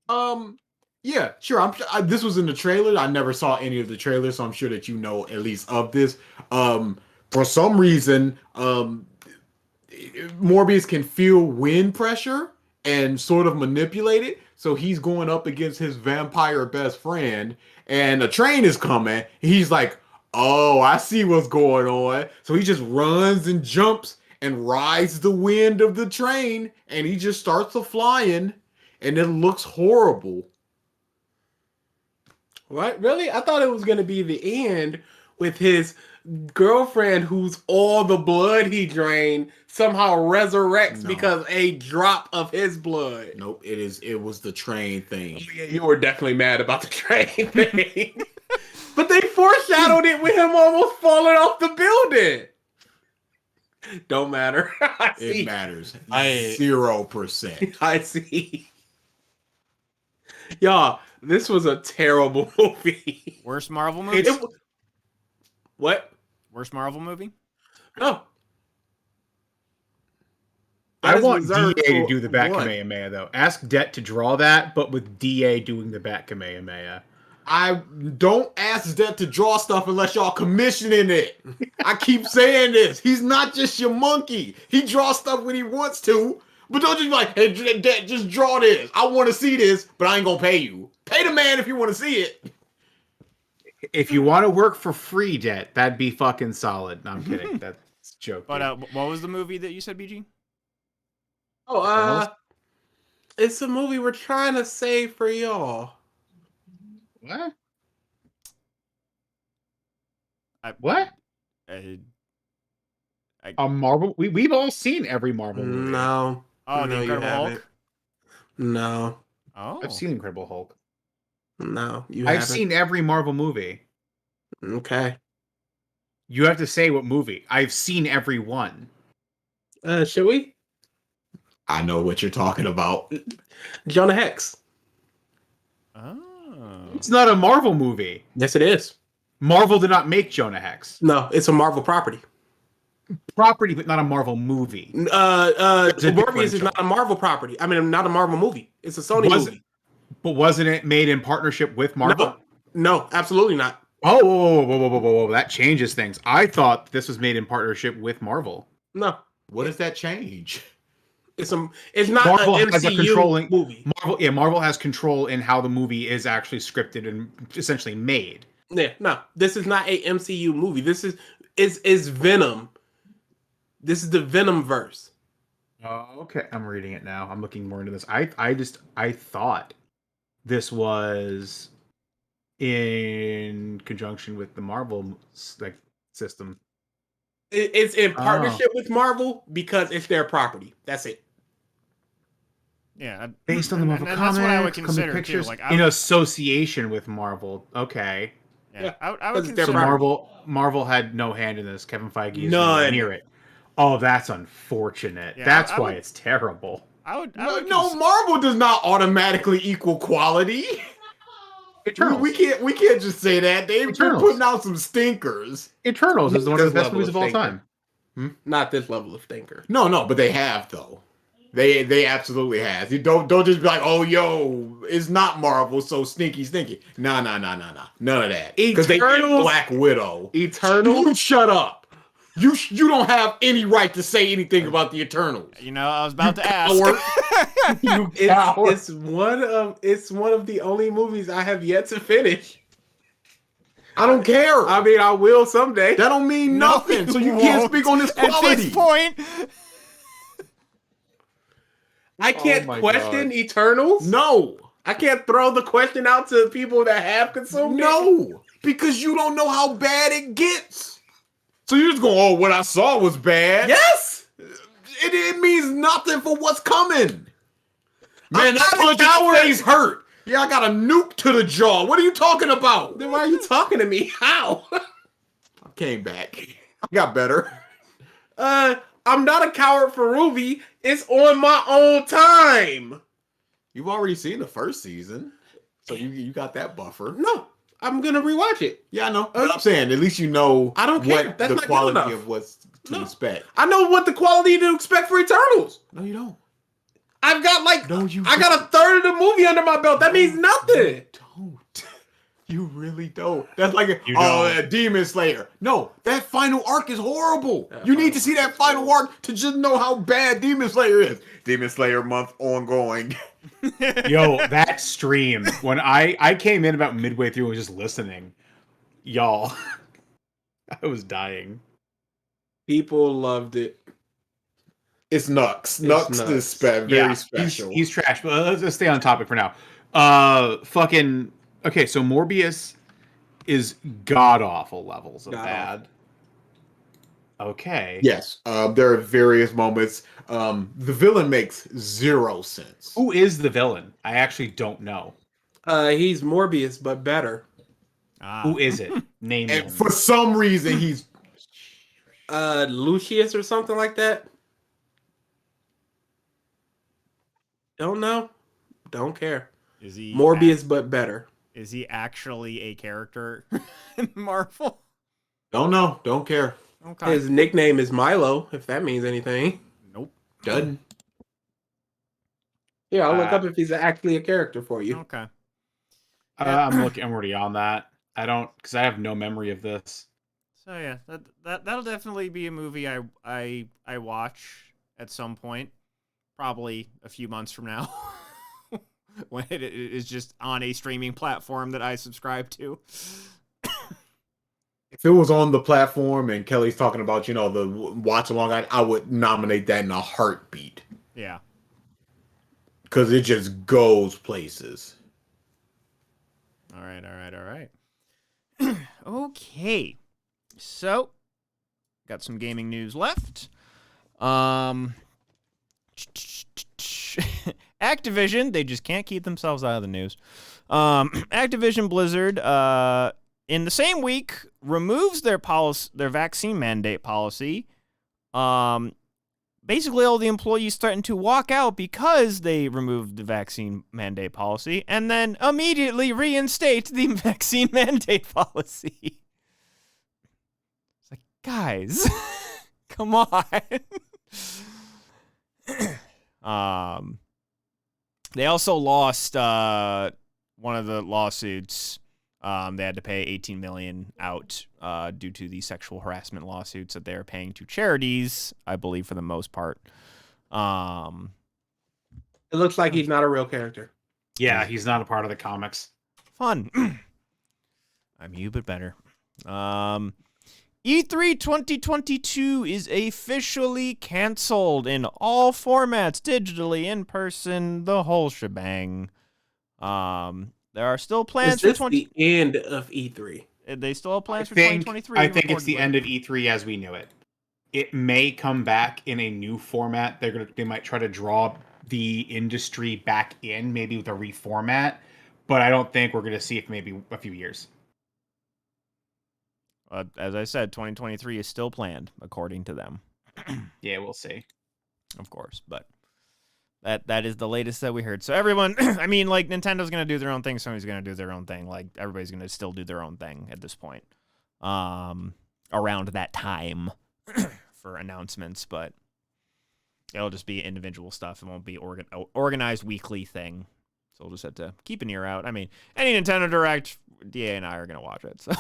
Yeah, sure. This was in the trailer. I never saw any of the trailers, so I'm sure that you know at least of this. For some reason, Morbius can feel wind pressure and sort of manipulate it. So he's going up against his vampire best friend, and a train is coming. He's like, Oh, I see what's going on. So he just runs and jumps and rides the wind of the train, and he just starts a flying, and it looks horrible. What? Really? I thought it was going to be the end with his girlfriend, who's all the blood he drained, somehow resurrects No. because a drop of his blood. Nope, it was the train thing. Yeah, you were definitely mad about the train thing. But they foreshadowed it with him almost falling off the building. Don't matter. I see. It matters. I- 0%. I see. Y'all, this was a terrible movie. Worst Marvel movie? What? Worst Marvel movie? No. I That is want reserved DA to for do the Bat one. Kamehameha, though. Ask Det to draw that, but with DA doing the Bat Kamehameha. I don't ask that to draw stuff unless y'all commissioning it. I keep saying this. He's not just your monkey. He draws stuff when he wants to. But don't just be like, hey, Dad, just draw this. I want to see this, but I ain't going to pay you. Pay the man if you want to see it. If you want to work for free, Det, that'd be fucking solid. No, I'm kidding. That's a joke. But dude. what was the movie that you said, BG? Oh, it's a movie we're trying to save for y'all. What? I- What? A Marvel? We've all seen every Marvel movie. No. Oh, No, The you Incredible Hulk? haven't. No. Oh. I've seen Incredible Hulk. No. You I've haven't. seen every Marvel movie. Okay. You have to say what movie. I've seen every one. Should we? I know what you're talking about. Jonah Hex. Oh. It's not a Marvel movie. Yes, it is. Marvel did not make Jonah Hex. No, it's a Marvel property. Property, but not a Marvel movie. Morbius differential. is not a Marvel property. I mean, not a Marvel movie. It's a Sony Was movie. But wasn't it made in partnership with Marvel? No, absolutely not. Oh, whoa. That changes things. I thought this was made in partnership with Marvel. No, What does that change? it's not Marvel an has a MCU controlling movie. Marvel has control in how the movie is actually scripted and essentially made. Yeah, no, this is not a MCU movie. This is Venom. This is the Venom verse. Oh, okay. I'm reading it now. I'm looking more into this. I thought this was in conjunction with the Marvel system. It's in partnership with Marvel because it's their property. That's it. Yeah. Based on the Marvel and comics, that's what I would comic consider pictures, too. Like, in association with Marvel. Okay. yeah, I would because it's their So consider. property. Marvel had no hand in this. Kevin Feige is None. nowhere near it. Oh, that's unfortunate. Yeah, That's I why would- it's terrible. I would No, Marvel does not automatically equal quality. Eternals. We can't just say that. They've been Eternals. putting out some stinkers. Eternals is one of the This best level movies of of all thinking. time. Not this level of thinker. No, but they have though. They absolutely have. You don't just be like, oh yo, it's not Marvel, so stinky. Nah. None of that. Because they did Eternals- Black Widow. Eternal. You shut up. You don't have any right to say anything about the Eternals. You know, I was about to ask. Coward. You coward. It's one of the only movies I have yet to finish. I don't care. I mean, I will someday. That don't mean No, nothing. So you you can't won't. speak on this At quality. this point, I can't my question God. Eternals. No. I can't throw the question out to people that have consumed it. No. Because you don't know how bad it gets. So you're just going, oh, what I saw was bad. Yes. It means nothing for what's coming. Man, I'm that not a punch coward. face hurt. Yeah, I got a nuke to the jaw. What are you talking about? Then why are you talking to me? How? I came back. I got better. I'm not a coward for Ruby. It's on my own time. You've already seen the first season. So you got that buffer. No, I'm gonna rewatch it. Yeah, I know. But I'm saying, at least you know I don't care. what That's the not good quality enough. of what's to No. expect. I know what the quality to expect for Eternals. No, you don't. I've got like No, you I got a third of the movie under my belt. That means nothing. Don't. You really don't. That's like a don't. Demon Slayer. No, that final arc is horrible. That You need to final see that final arc to just know how bad Demon Slayer is. Demon Slayer month ongoing. Yo, that stream when I came in about midway through and was just listening, y'all. I was dying. People loved it. It's Nux. It's Nux Nux. is very special. He's trash. But let's stay on topic for now. Fucking okay. So Morbius is god awful levels of God bad. Okay. Yes, there are various moments. The villain makes zero sense. Who is the villain? I actually don't know. He's Morbius, but better. Who is it? Name And him. for some reason, he's Lucius or something like that. Don't know. Don't care. Is he Morbius, but better. Is he actually a character in Marvel? don't know, don't care. Okay. His nickname is Milo, if that means anything. Nope. Doesn't. Yeah, I'll look up if he's actually a character for you. Okay. I'm already on that. I don't, because I have no memory of this. So yeah, that'll definitely be a movie I watch at some point, probably a few months from now, when it is just on a streaming platform that I subscribe to. If it was on the platform and Kelly's talking about, the watch along, I would nominate that in a heartbeat. Yeah. Because it just goes places. All right. Okay. So, got some gaming news left. Activision, they just can't keep themselves out of the news. Activision Blizzard, in the same week, removes their vaccine mandate policy. Basically, all the employees threatened to walk out because they removed the vaccine mandate policy, and then immediately reinstate the vaccine mandate policy. It's like, guys, come on. They also lost one of the lawsuits. They had to pay $18 million out due to the sexual harassment lawsuits that they are paying to charities, I believe, for the most part. It looks like he's not a real character. Yeah, he's not a part of the comics. Fun. I'm you, but better. E3 2022 is officially canceled in all formats, digitally, in person, the whole shebang. There are still plans Is this for the end of E3? They still have plans for 2023. I think it's the end of E3 as we knew it. It may come back in a new format. They might try to draw the industry back in, maybe with a reformat, but I don't think we're going to see it for maybe a few years. As I said, 2023 is still planned, according to them. Yeah, we'll see. Of course, but that is the latest that we heard. So everyone, I mean, like, Nintendo's going to do their own thing, Sony's going to do their own thing. Like, everybody's going to still do their own thing at this point. Around that time for announcements, but it'll just be individual stuff. It won't be organized weekly thing. So we'll just have to keep an ear out. I mean, any Nintendo Direct, DA and I are going to watch it. So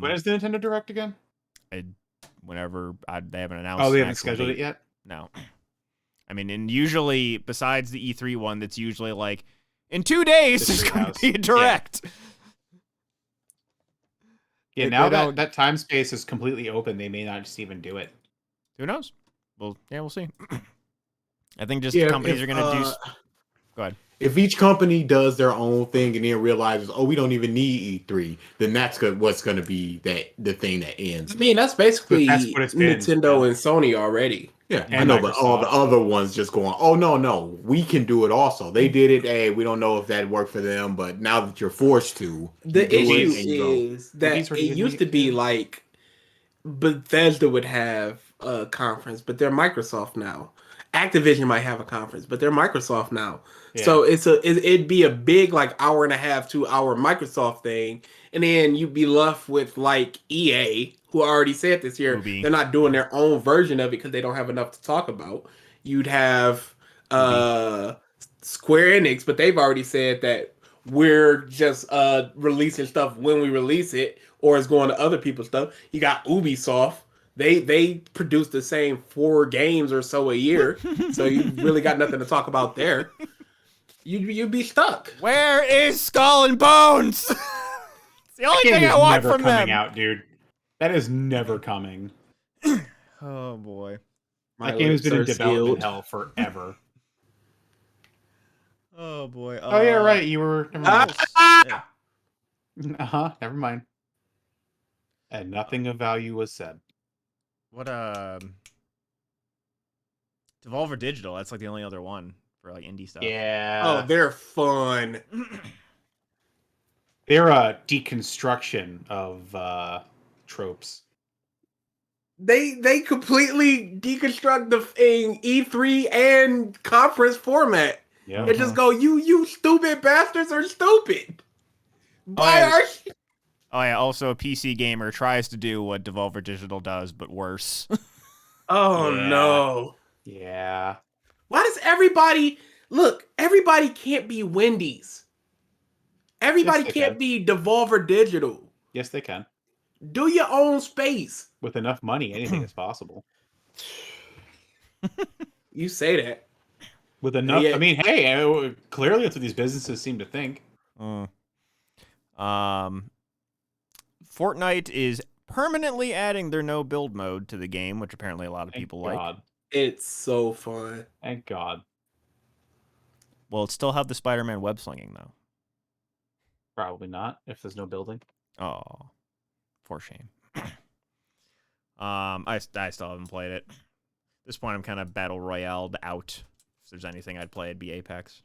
when is the Nintendo Direct again? Whenever they haven't announced. Oh, they haven't scheduled it yet? No. I mean, and usually, besides the E3 one, that's usually like, in 2 days, there's going to be a Direct. Yeah, now that time space is completely open, they may not just even do it. Who knows? Well, yeah, we'll see. I think just companies are going to do... Go ahead. If each company does their own thing and then realizes, oh, we don't even need E3, then that's what's going to be the thing that ends. I mean, that's basically That's what it's been. Nintendo and Sony already. Yeah, And I know, but Microsoft. all the other ones just going, oh, no, we can do it also. They did it. Hey, we don't know if that worked for them, but now that you're forced to, The you do it issue and you go. is that These were it good used to be meetings. like Bethesda would have a conference, but they're Microsoft now. Activision might have a conference, but they're Microsoft now. Yeah. So it'd be a big like hour and a half, 2 hour Microsoft thing, and then you'd be left with like EA, who already said this year Ubi. they're not doing their own version of it because they don't have enough to talk about. You'd have Square Enix, but they've already said that we're just releasing stuff when we release it, or it's going to other people's stuff. You got Ubisoft. They produce the same 4 games or so a year, so you really got nothing to talk about there. You'd be stuck. Where is Skull and Bones? It's the only That game thing is I want never from coming them. out, dude. That is never coming. Oh boy. My That game has lips been in are development sealed. hell forever. Oh boy. Oh yeah, right. You were. Never mind. Yeah. Never mind. And nothing of value was said. What Devolver Digital, that's like the only other one for like indie stuff. Yeah. Oh, they're fun. They're a deconstruction of tropes. They completely deconstruct the thing E3 and conference format. Yeah. It just go, you stupid bastards are stupid. Why yeah. are you? Oh yeah, also a PC gamer tries to do what Devolver Digital does, but worse. Oh Yeah. no. Yeah. Why does everybody look? Everybody can't be Wendy's. Everybody Yes, they can't can. be Devolver Digital. Yes, they can. Do your own space. With enough money, anything is possible. You say that. With enough, Yeah. I mean, hey, clearly that's what these businesses seem to think. Fortnite is permanently adding their no build mode to the game, which apparently a lot of people like. God. It's so fun. Thank God. Will it still have the Spider-Man web slinging though? Probably not, if there's no building. Oh, for shame. I still haven't played it. At this point, I'm kind of battle royaled out. If there's anything I'd play, it'd be Apex.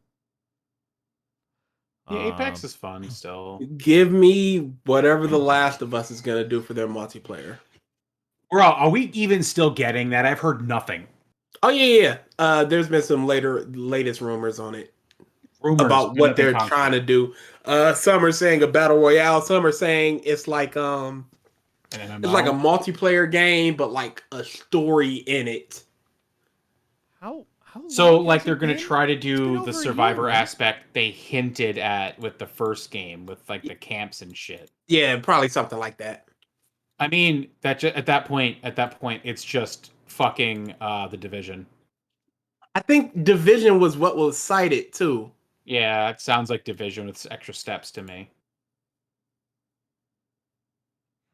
Yeah, Apex is fun still. Give me whatever The Last of Us is gonna do for their multiplayer. Bro, are we even still getting that? I've heard nothing. Oh yeah. There's been some latest rumors on it. Rumors, About but what nothing they're concrete. trying to do. Some are saying a battle royale. Some are saying it's like An it's MMO? like a multiplayer game, but like a story in it. How So, long like, has they're it going to been? try to It's been do over the a year, survivor right? aspect they hinted at with the first game, with, like, the camps and shit. Yeah, probably something like that. I mean, at that point, it's just fucking the Division. I think Division was what was cited too. Yeah, it sounds like Division with extra steps to me.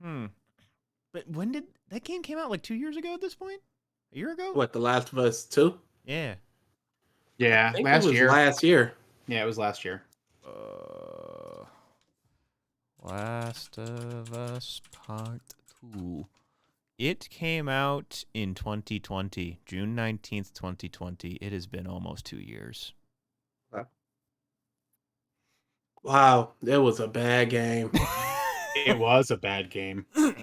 But when did that game came out? Like 2 years ago at this point? A year ago? What, The Last of Us 2? Yeah. Yeah, I think last it was year. last year. Yeah, it was last year. Last of Us Part 2. It came out in 2020, June 19th, 2020. It has been almost 2 years. Wow, that was a bad game. It was a bad game. I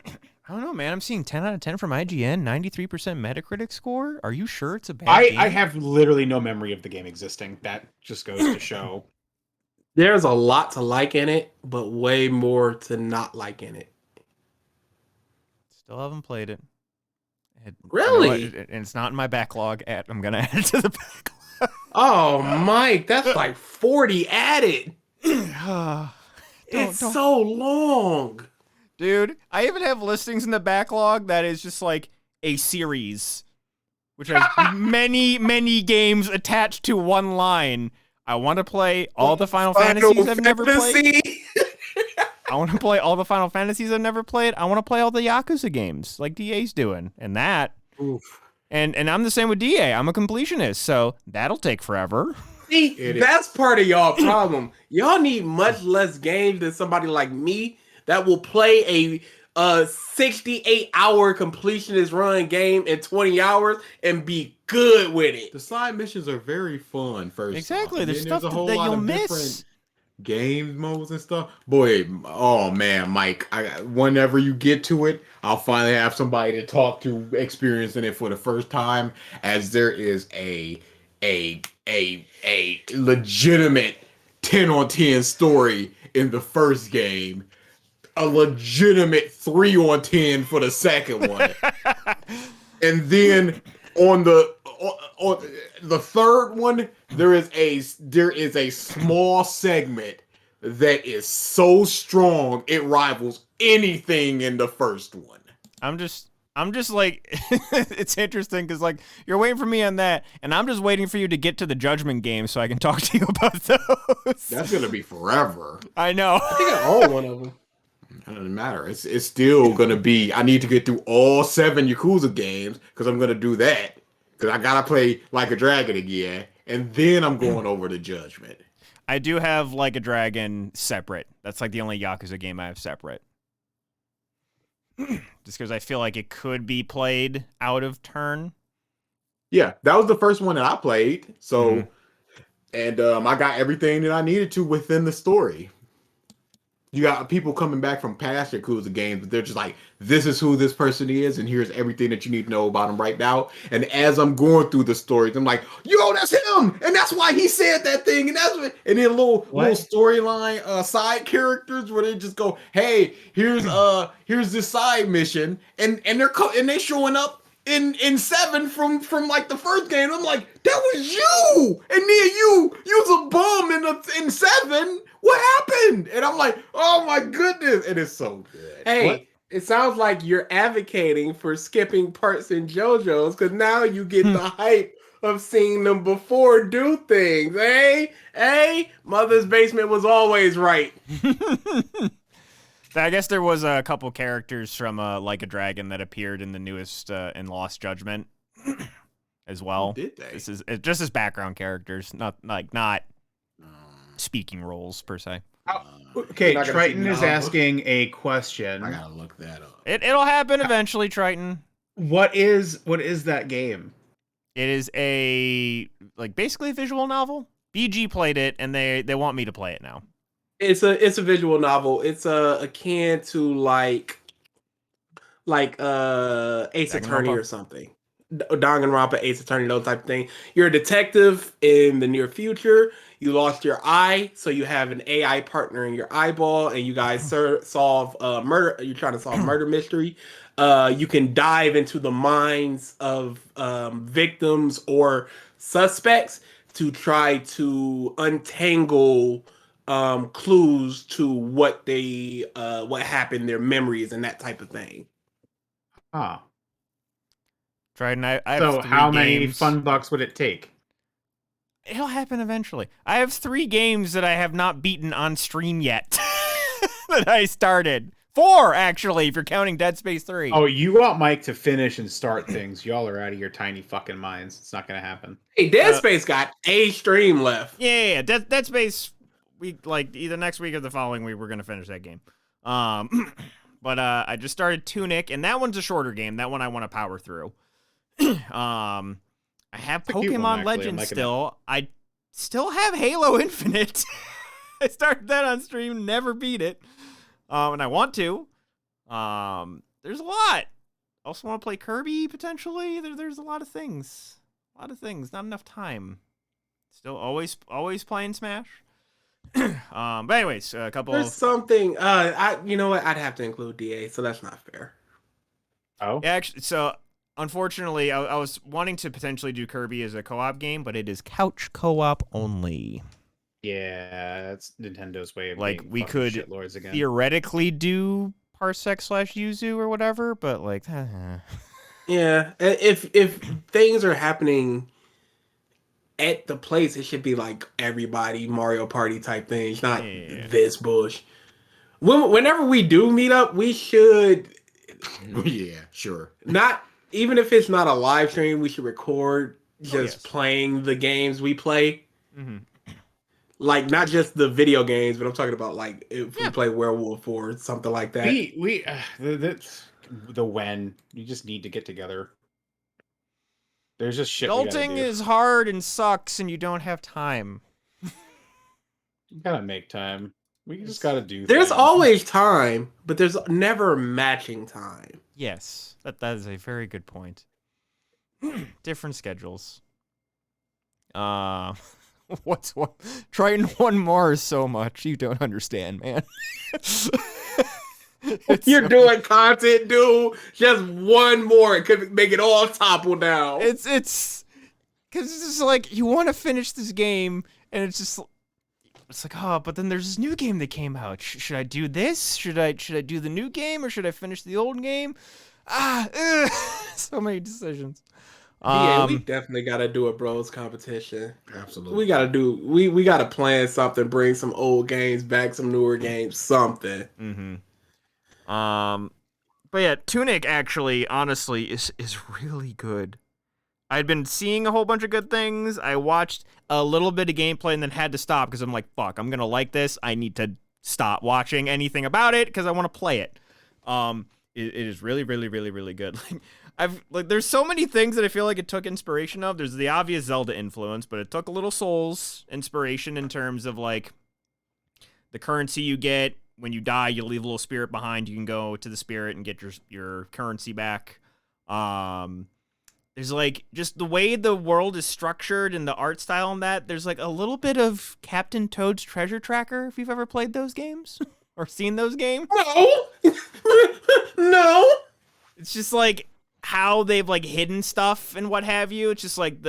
don't know, man. I'm seeing 10 out of 10 from IGN, 93% Metacritic score. Are you sure it's a bad game? I have literally no memory of the game existing. That just goes to show. There's a lot to like in it, but way more to not like in it. Still haven't played it. Really? And it's not in my backlog. I'm going to add it to the backlog. Oh, Mike, that's like 40 added. It's so long. Dude, I even have listings in the backlog that is just like a series, which has many, many games attached to one line. I want to play all the Final Fantasies I've never played. I want to play all the Final Fantasies I've never played. I want to play all the Yakuza games like DA's doing. And that. Oof. And I'm the same with DA. I'm a completionist, so that'll take forever. See, that's part of y'all problem. Y'all need much less games than somebody like me that will play a 68-hour completionist run game in 20 hours and be good with it. The side missions are very fun. First, Exactly. off. There's And stuff a whole that lot you'll of miss. different game modes and stuff. Boy, oh man, Mike. Whenever you get to it, I'll finally have somebody to talk to experiencing it for the first time, as there is a legitimate 10 on 10 story in the first game, a legitimate 3 on 10 for the second one, and then on the third one there is a small segment that is so strong it rivals anything in the first one. I'm just like, it's interesting because like you're waiting for me on that, and I'm just waiting for you to get to the Judgment game so I can talk to you about those. That's gonna be forever. I know. I think I own one of them. It doesn't matter. It's still gonna be. I need to get through all 7 Yakuza games because I'm gonna do that because I gotta play Like a Dragon again, and then I'm going over to Judgment. I do have Like a Dragon separate. That's like the only Yakuza game I have separate. Just because I feel like it could be played out of turn. Yeah, that was the first one that I played. So, Mhm. and I got everything that I needed to within the story. You got people coming back from past Yakuza games, but they're just like, this is who this person is, and here's everything that you need to know about him right now. And as I'm going through the stories, I'm like, yo, that's him, and that's why he said that thing, and that's what. And then little storyline side characters where they just go, hey, here's this side mission, and they showing up in 7 from like the first game. I'm like, that was you, and then you was a bum in 7. What happened? And I'm like, oh my goodness, it is so good. Hey, it sounds like you're advocating for skipping parts in JoJo's because now you get the hype of seeing them before do things. Hey, Mother's Basement was always right. I guess there was a couple characters from Like a Dragon that appeared in the newest in Lost Judgment as well. Oh, did they? This is just as background characters, not speaking roles per se. Okay, You're not gonna Triton see is Nava. asking a question. I gotta look that up. It'll happen eventually, Triton. What is that game? It is basically a visual novel. BG played it, and they want me to play it now. It's a visual novel. It's akin to like Ace Attorney or something. Danganronpa, Ace Attorney, those type of thing. You're a detective in the near future. You lost your eye, so you have an AI partner in your eyeball, and you guys solve murder. You're trying to solve murder mystery. You can dive into the minds of victims or suspects to try to untangle clues to what happened, their memories, and that type of thing. Huh. Triton, I have So 3 how many games. fun bucks would it take? It'll happen eventually. I have 3 games that I have not beaten on stream yet that I started. 4, actually, if you're counting Dead Space 3. Oh, you want Mike to finish and start things. Y'all are out of your tiny fucking minds. It's not gonna happen. Hey, Dead Space got a stream left. Yeah. Dead Space, we either next week or the following week, we're going to finish that game. But I just started Tunic, and that one's a shorter game. That one I want to power through. I have a cute one, Pokemon actually. I'm Legends liking still. I still have Halo Infinite. I started that on stream, never beat it. And I want to. There's a lot. Also want to play Kirby, potentially. There's a lot of things. Not enough time. Still always playing Smash. But anyways, a couple There's something. You know what? I'd have to include DA, so that's not fair. Oh, Yeah, actually, so unfortunately, I was wanting to potentially do Kirby as a co-op game, but it is couch co-op only. yeah, that's Nintendo's way of Like, being we fucking could shitlords again. theoretically do Parsec/Yuzu or whatever, but like, Yeah, if things are happening at the place, it should be like everybody Mario Party type things, not this bush. Whenever we do meet up, we should. Yeah, sure. Not even if it's not a live stream, we should record just playing the games we play. Mm-hmm. Like not just the video games, but I'm talking about like if we play Werewolf or something like that. The when you just need to get together. There's just shit. Adulting is hard and sucks, and you don't have time. You gotta make time. We just gotta do. There's things. always time, but there's never matching time. Yes, that is a very good point. Different schedules. What's what? Trying one more is so much you don't understand, man. You're doing content, dude. Just one more, it could make it all topple down. It's because it's just like you want to finish this game, and it's like, oh, but then there's this new game that came out. Should I do this? Should I do the new game, or should I finish the old game? So many decisions. Yeah, we definitely gotta do a bros competition. Absolutely. We gotta plan something, bring some old games back, some newer games, something. Mm-hmm. But yeah, Tunic actually, honestly, is really good. I'd been seeing a whole bunch of good things. I watched a little bit of gameplay and then had to stop because I'm like, fuck, I'm gonna like this. I need to stop watching anything about it because I want to play it. It is really, really, really, really good. There's so many things that I feel like it took inspiration of. There's the obvious Zelda influence, but it took a little Souls inspiration in terms of like the currency you get when you die. You leave a little spirit behind. You can go to the spirit and get your currency back. There's like just the way the world is structured and the art style on that. There's like a little bit of Captain Toad's Treasure Tracker if you've ever played those games or seen those games. No, no. It's just like how they've like hidden stuff and what have you. It's just like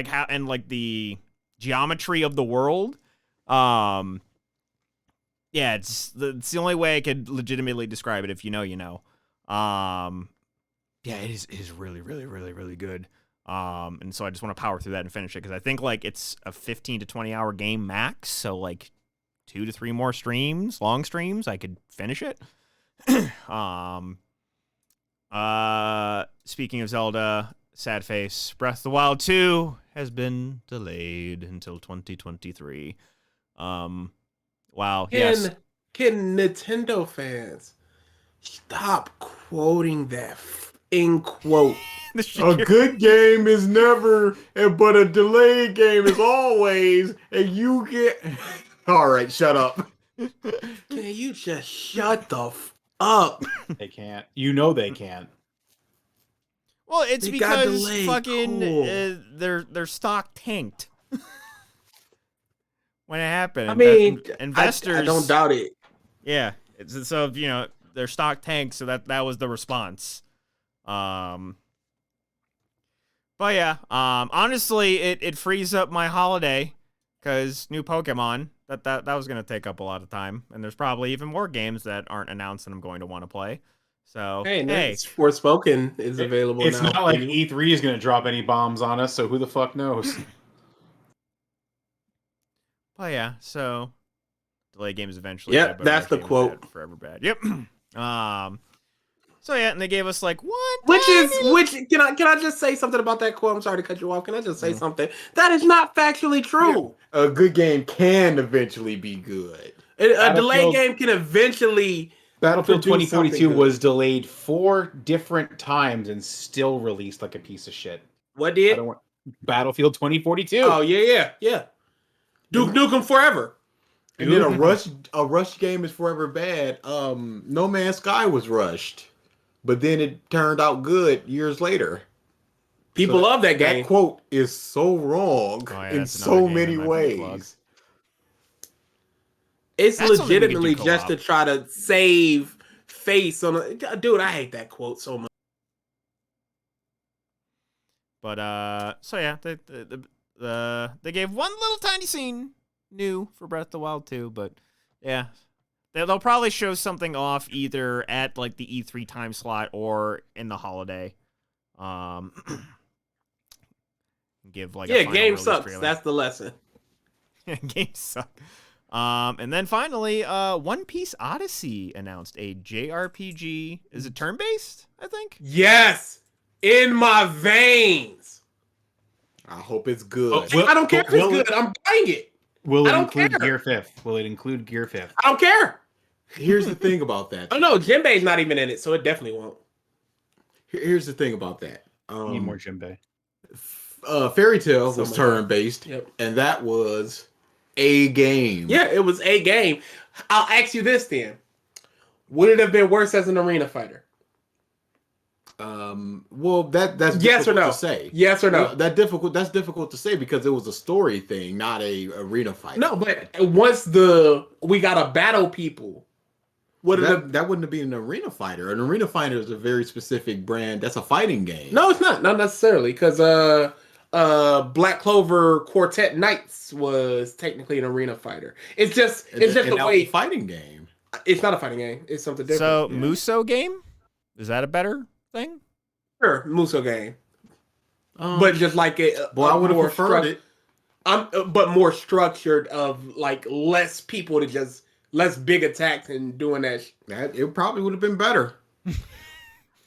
how and like the geometry of the world. Yeah, it's the only way I could legitimately describe it. If you know, you know. Yeah, it is really, really, really, really good. And so I just want to power through that and finish it because I think like it's a 15 to 20 hour game max. So like 2 to 3 more streams, long streams, I could finish it. Speaking of Zelda, sad face, Breath of the Wild 2 has been delayed until 2023. Wow. Yes. Can Nintendo fans stop quoting that in quote? A good game is never, but a delayed game is always, and you get... All right, shut up. Can you just shut the up? They can't. You know they can't. Well, it's They got because delayed. fucking Cool. their stock tanked when it happened. I mean, investors. I don't doubt it. Yeah, so you know their stock tanked, so that was the response. But yeah, honestly, it frees up my holiday because new Pokemon. That was gonna take up a lot of time, and there's probably even more games that aren't announced that I'm going to want to play. So Hey, Forspoken is available It's now. not like E3 is going to drop any bombs on us, so who the fuck knows? Oh yeah, so delay games eventually. Yep, but that's the games quote. bad, forever bad. Yep. So yeah, and they gave us like one. Can I just say something about that quote? I'm sorry to cut you off. Can I just say something? That is not factually true. A good game can eventually be good. A delayed game can eventually. Battlefield produce 2042 something good. was delayed 4 different times and still released like a piece of shit. What did? Battlefield 2042. Oh yeah. Duke Nukem Forever. And then a rush game is forever bad. No Man's Sky was rushed, but then it turned out good years later. People love that game. That quote is so wrong in that's so another game many that might be plugged. ways. It's That's something we could legitimately do just to co-op. try to save face on a dude. I hate that quote so much. But so yeah, they gave one little tiny scene new for Breath of the Wild 2, but yeah, they'll probably show something off either at like the E3 time slot or in the holiday. Give like a final Game release sucks. trailer. That's the lesson. Games suck. And then finally, One Piece Odyssey announced a JRPG. Is it turn-based? I think. Yes, in my veins. I hope it's good. Oh, I don't care if it's good. I'm buying it. Will I it don't include care. Gear 5th? Will it include Gear 5th? I don't care. Here's the thing about that. Oh no, Jinbei's not even in it, so it definitely won't. Here's the thing about that. Need more Jinbei. Fairy Tale was Somewhat. turn-based, Yep. and that was a game. Yeah, it was a game. I'll ask you this then: would it have been worse as an arena fighter? Well, that's Yes or difficult no? to say. Yes or no? Well, that's difficult to say because it was a story thing, not a arena fight. No, but once we got to battle people, that wouldn't have been an arena fighter. An arena fighter is a very specific brand. That's a fighting game. No, it's not necessarily because Black Clover Quartet Knights was technically an arena fighter. It's just the way fighting game. It's not a fighting game. It's something different. So Muso game, is that a better thing? Sure, Muso game, but just like it. Well, I would have preferred it. But more structured, of like less people to just less big attacks and doing that. That it probably would have been better.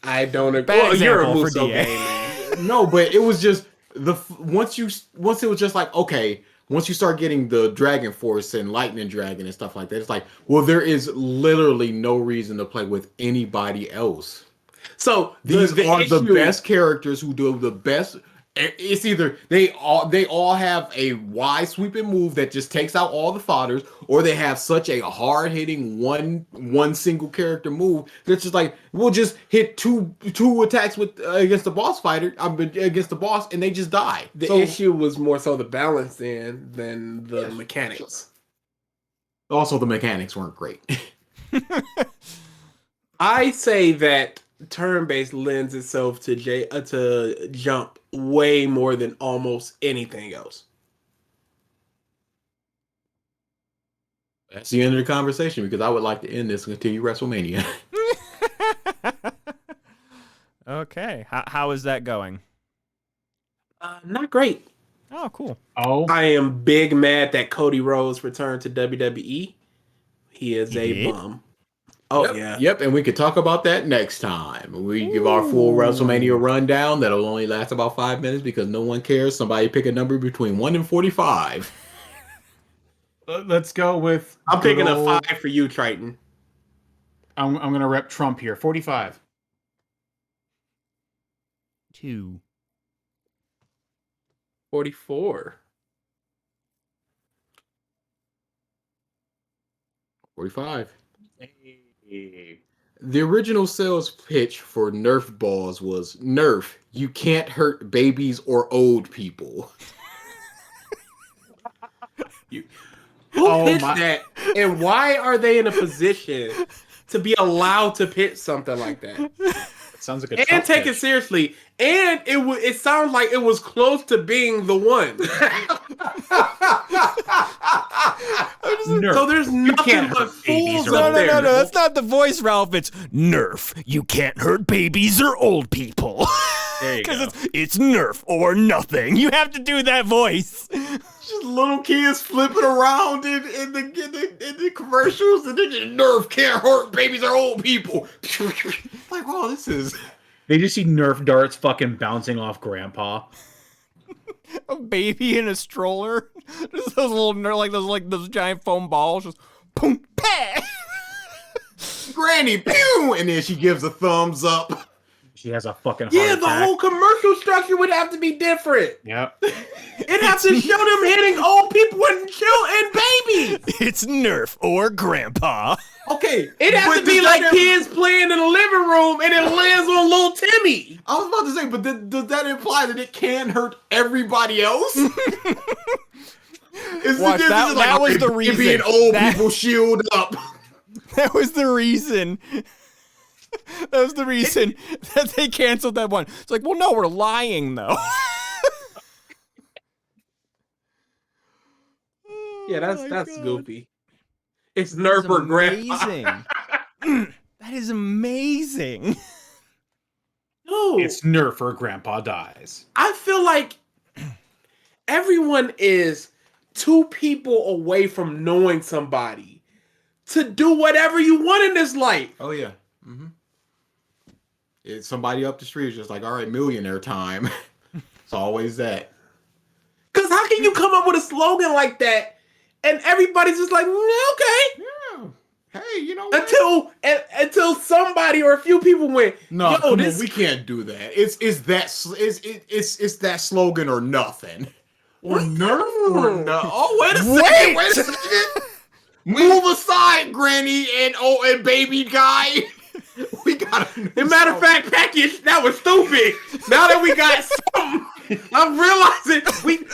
I don't agree. Bad Well, you're a example for Muso DA. game, man. No, but it was just once it was just like, okay, once you start getting the Dragon Force and Lightning Dragon and stuff like that, it's like, well, there is literally no reason to play with anybody else. So These are the issue- best characters who do the best. It's either they all have a wide sweeping move that just takes out all the fodders, or they have such a hard hitting one single character move that's just like, we'll just hit two attacks with against the boss fighter, against the boss, and they just die. The So, issue was more so the balance than the mechanics. also, the mechanics weren't great. I say that turn-based lends itself to jump way more than almost anything else. That's the end of the conversation, because I would like to end this and continue WrestleMania. Okay. How is that going? Not great. Oh, cool. Oh, I am big mad that Cody Rhodes returned to WWE. He is He a did? bum. Oh, Yep, yeah. Yep, and we could talk about that next time. We give our full WrestleMania rundown. That'll only last about 5 minutes because no one cares. Somebody pick a number between 1 and 45. let's go with. I'm good picking a old- 5 for you, Triton. I'm gonna rep Trump here. 45. 2. 44. 45. The original sales pitch for Nerf balls was, Nerf, you can't hurt babies or old people. Who Oh, pitched my- that? And why are they in a position to be allowed to pitch something like that? Sounds like a And Trump take it pitch. seriously. And it sounds like it was close to being the one. Nerf. So there's nothing can't but hurt babies fools or up old there. That's not the voice, Ralph. It's Nerf. You can't hurt babies or old people. There you Because go. it's Nerf or nothing. You have to do that voice. Just little kids flipping around in the commercials, and then just, Nerf can't hurt babies or old people. Like, oh, this is... They just see Nerf darts fucking bouncing off Grandpa. A baby in a stroller. Just those little those giant foam balls. Just boom, pah. Granny, pew! And then she gives a thumbs up. She has a fucking heart Yeah, the attack. whole commercial structure would have to be different. Yep. It'd have to show them hitting old people and babies. It's Nerf or Grandpa. Okay, It'd have but to be does like that- kids playing in the living room and it lands on little Timmy. I was about to say, but does that imply that it can hurt everybody else? Is Watch, this that- is that was the it reason. being old That- people shield up. That was the reason. That was the reason that they canceled that one. It's like, well, no, we're lying though. Yeah, Oh that's goofy. It's Nerf or Grandpa. Amazing. That is amazing. No, It's Nerf or Grandpa dies. I feel like everyone is 2 people away from knowing somebody to do whatever you want in this life. Oh yeah. Mm-hmm. It's somebody up the street is just like, all right, millionaire time. It's always that. Because how can you come up with a slogan like that and everybody's just like, okay. Yeah. Hey, you know what? Until somebody or a few people went, No, yo, come this on, we can't do that. It's that slogan or nothing. Or Nerf or no. Oh, wait a second. Wait a second. Move aside, Granny and baby guy. We got a As a matter of fact, package, that was stupid. Now that we got something, I'm realizing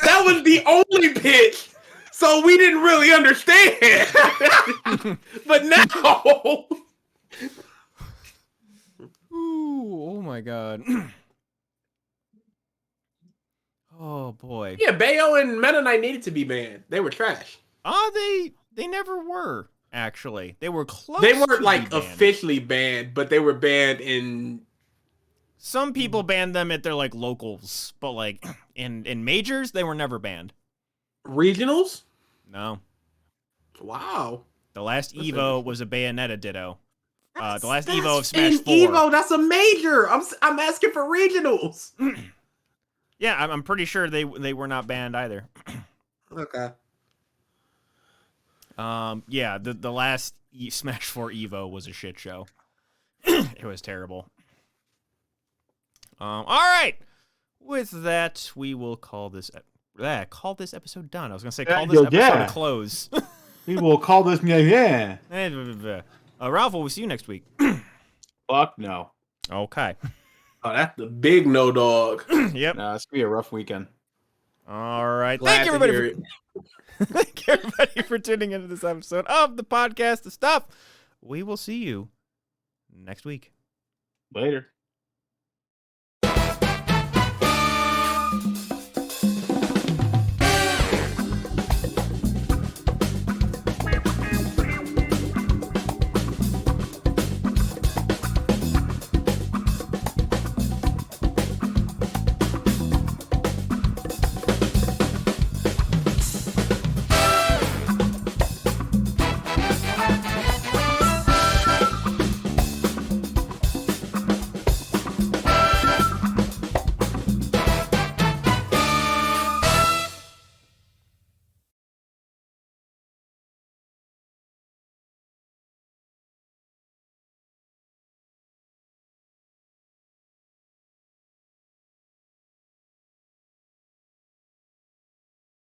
that was the only pitch. So we didn't really understand. But now Ooh, oh my god. Oh boy. yeah, Bayo and Meta Knight needed to be banned. They were trash. They never were, actually. They were close. They to weren't be like banned. officially banned, but they were banned in Some people banned them at their like locals, but like in majors, they were never banned. regionals. No. Wow. The last That's Evo was a Bayonetta ditto. The last Evo of That's Smash an 4. Evo, that's a major. I'm asking for regionals. Yeah, I'm pretty sure they were not banned either. Okay. Yeah, the last Smash 4 Evo was a shit show. It was terrible. All right. With that, we will call this episode done. I was gonna say call this episode a close. We will call this. Yeah. Ralph, we'll see you next week. Fuck no. Okay. Oh, that's the big no dog. Yep. No, it's gonna be a rough weekend. All right. Glad Thank you, to hear everybody. Thank you, everybody, for tuning into this episode of the podcast, The Stuff. We will see you next week. Later.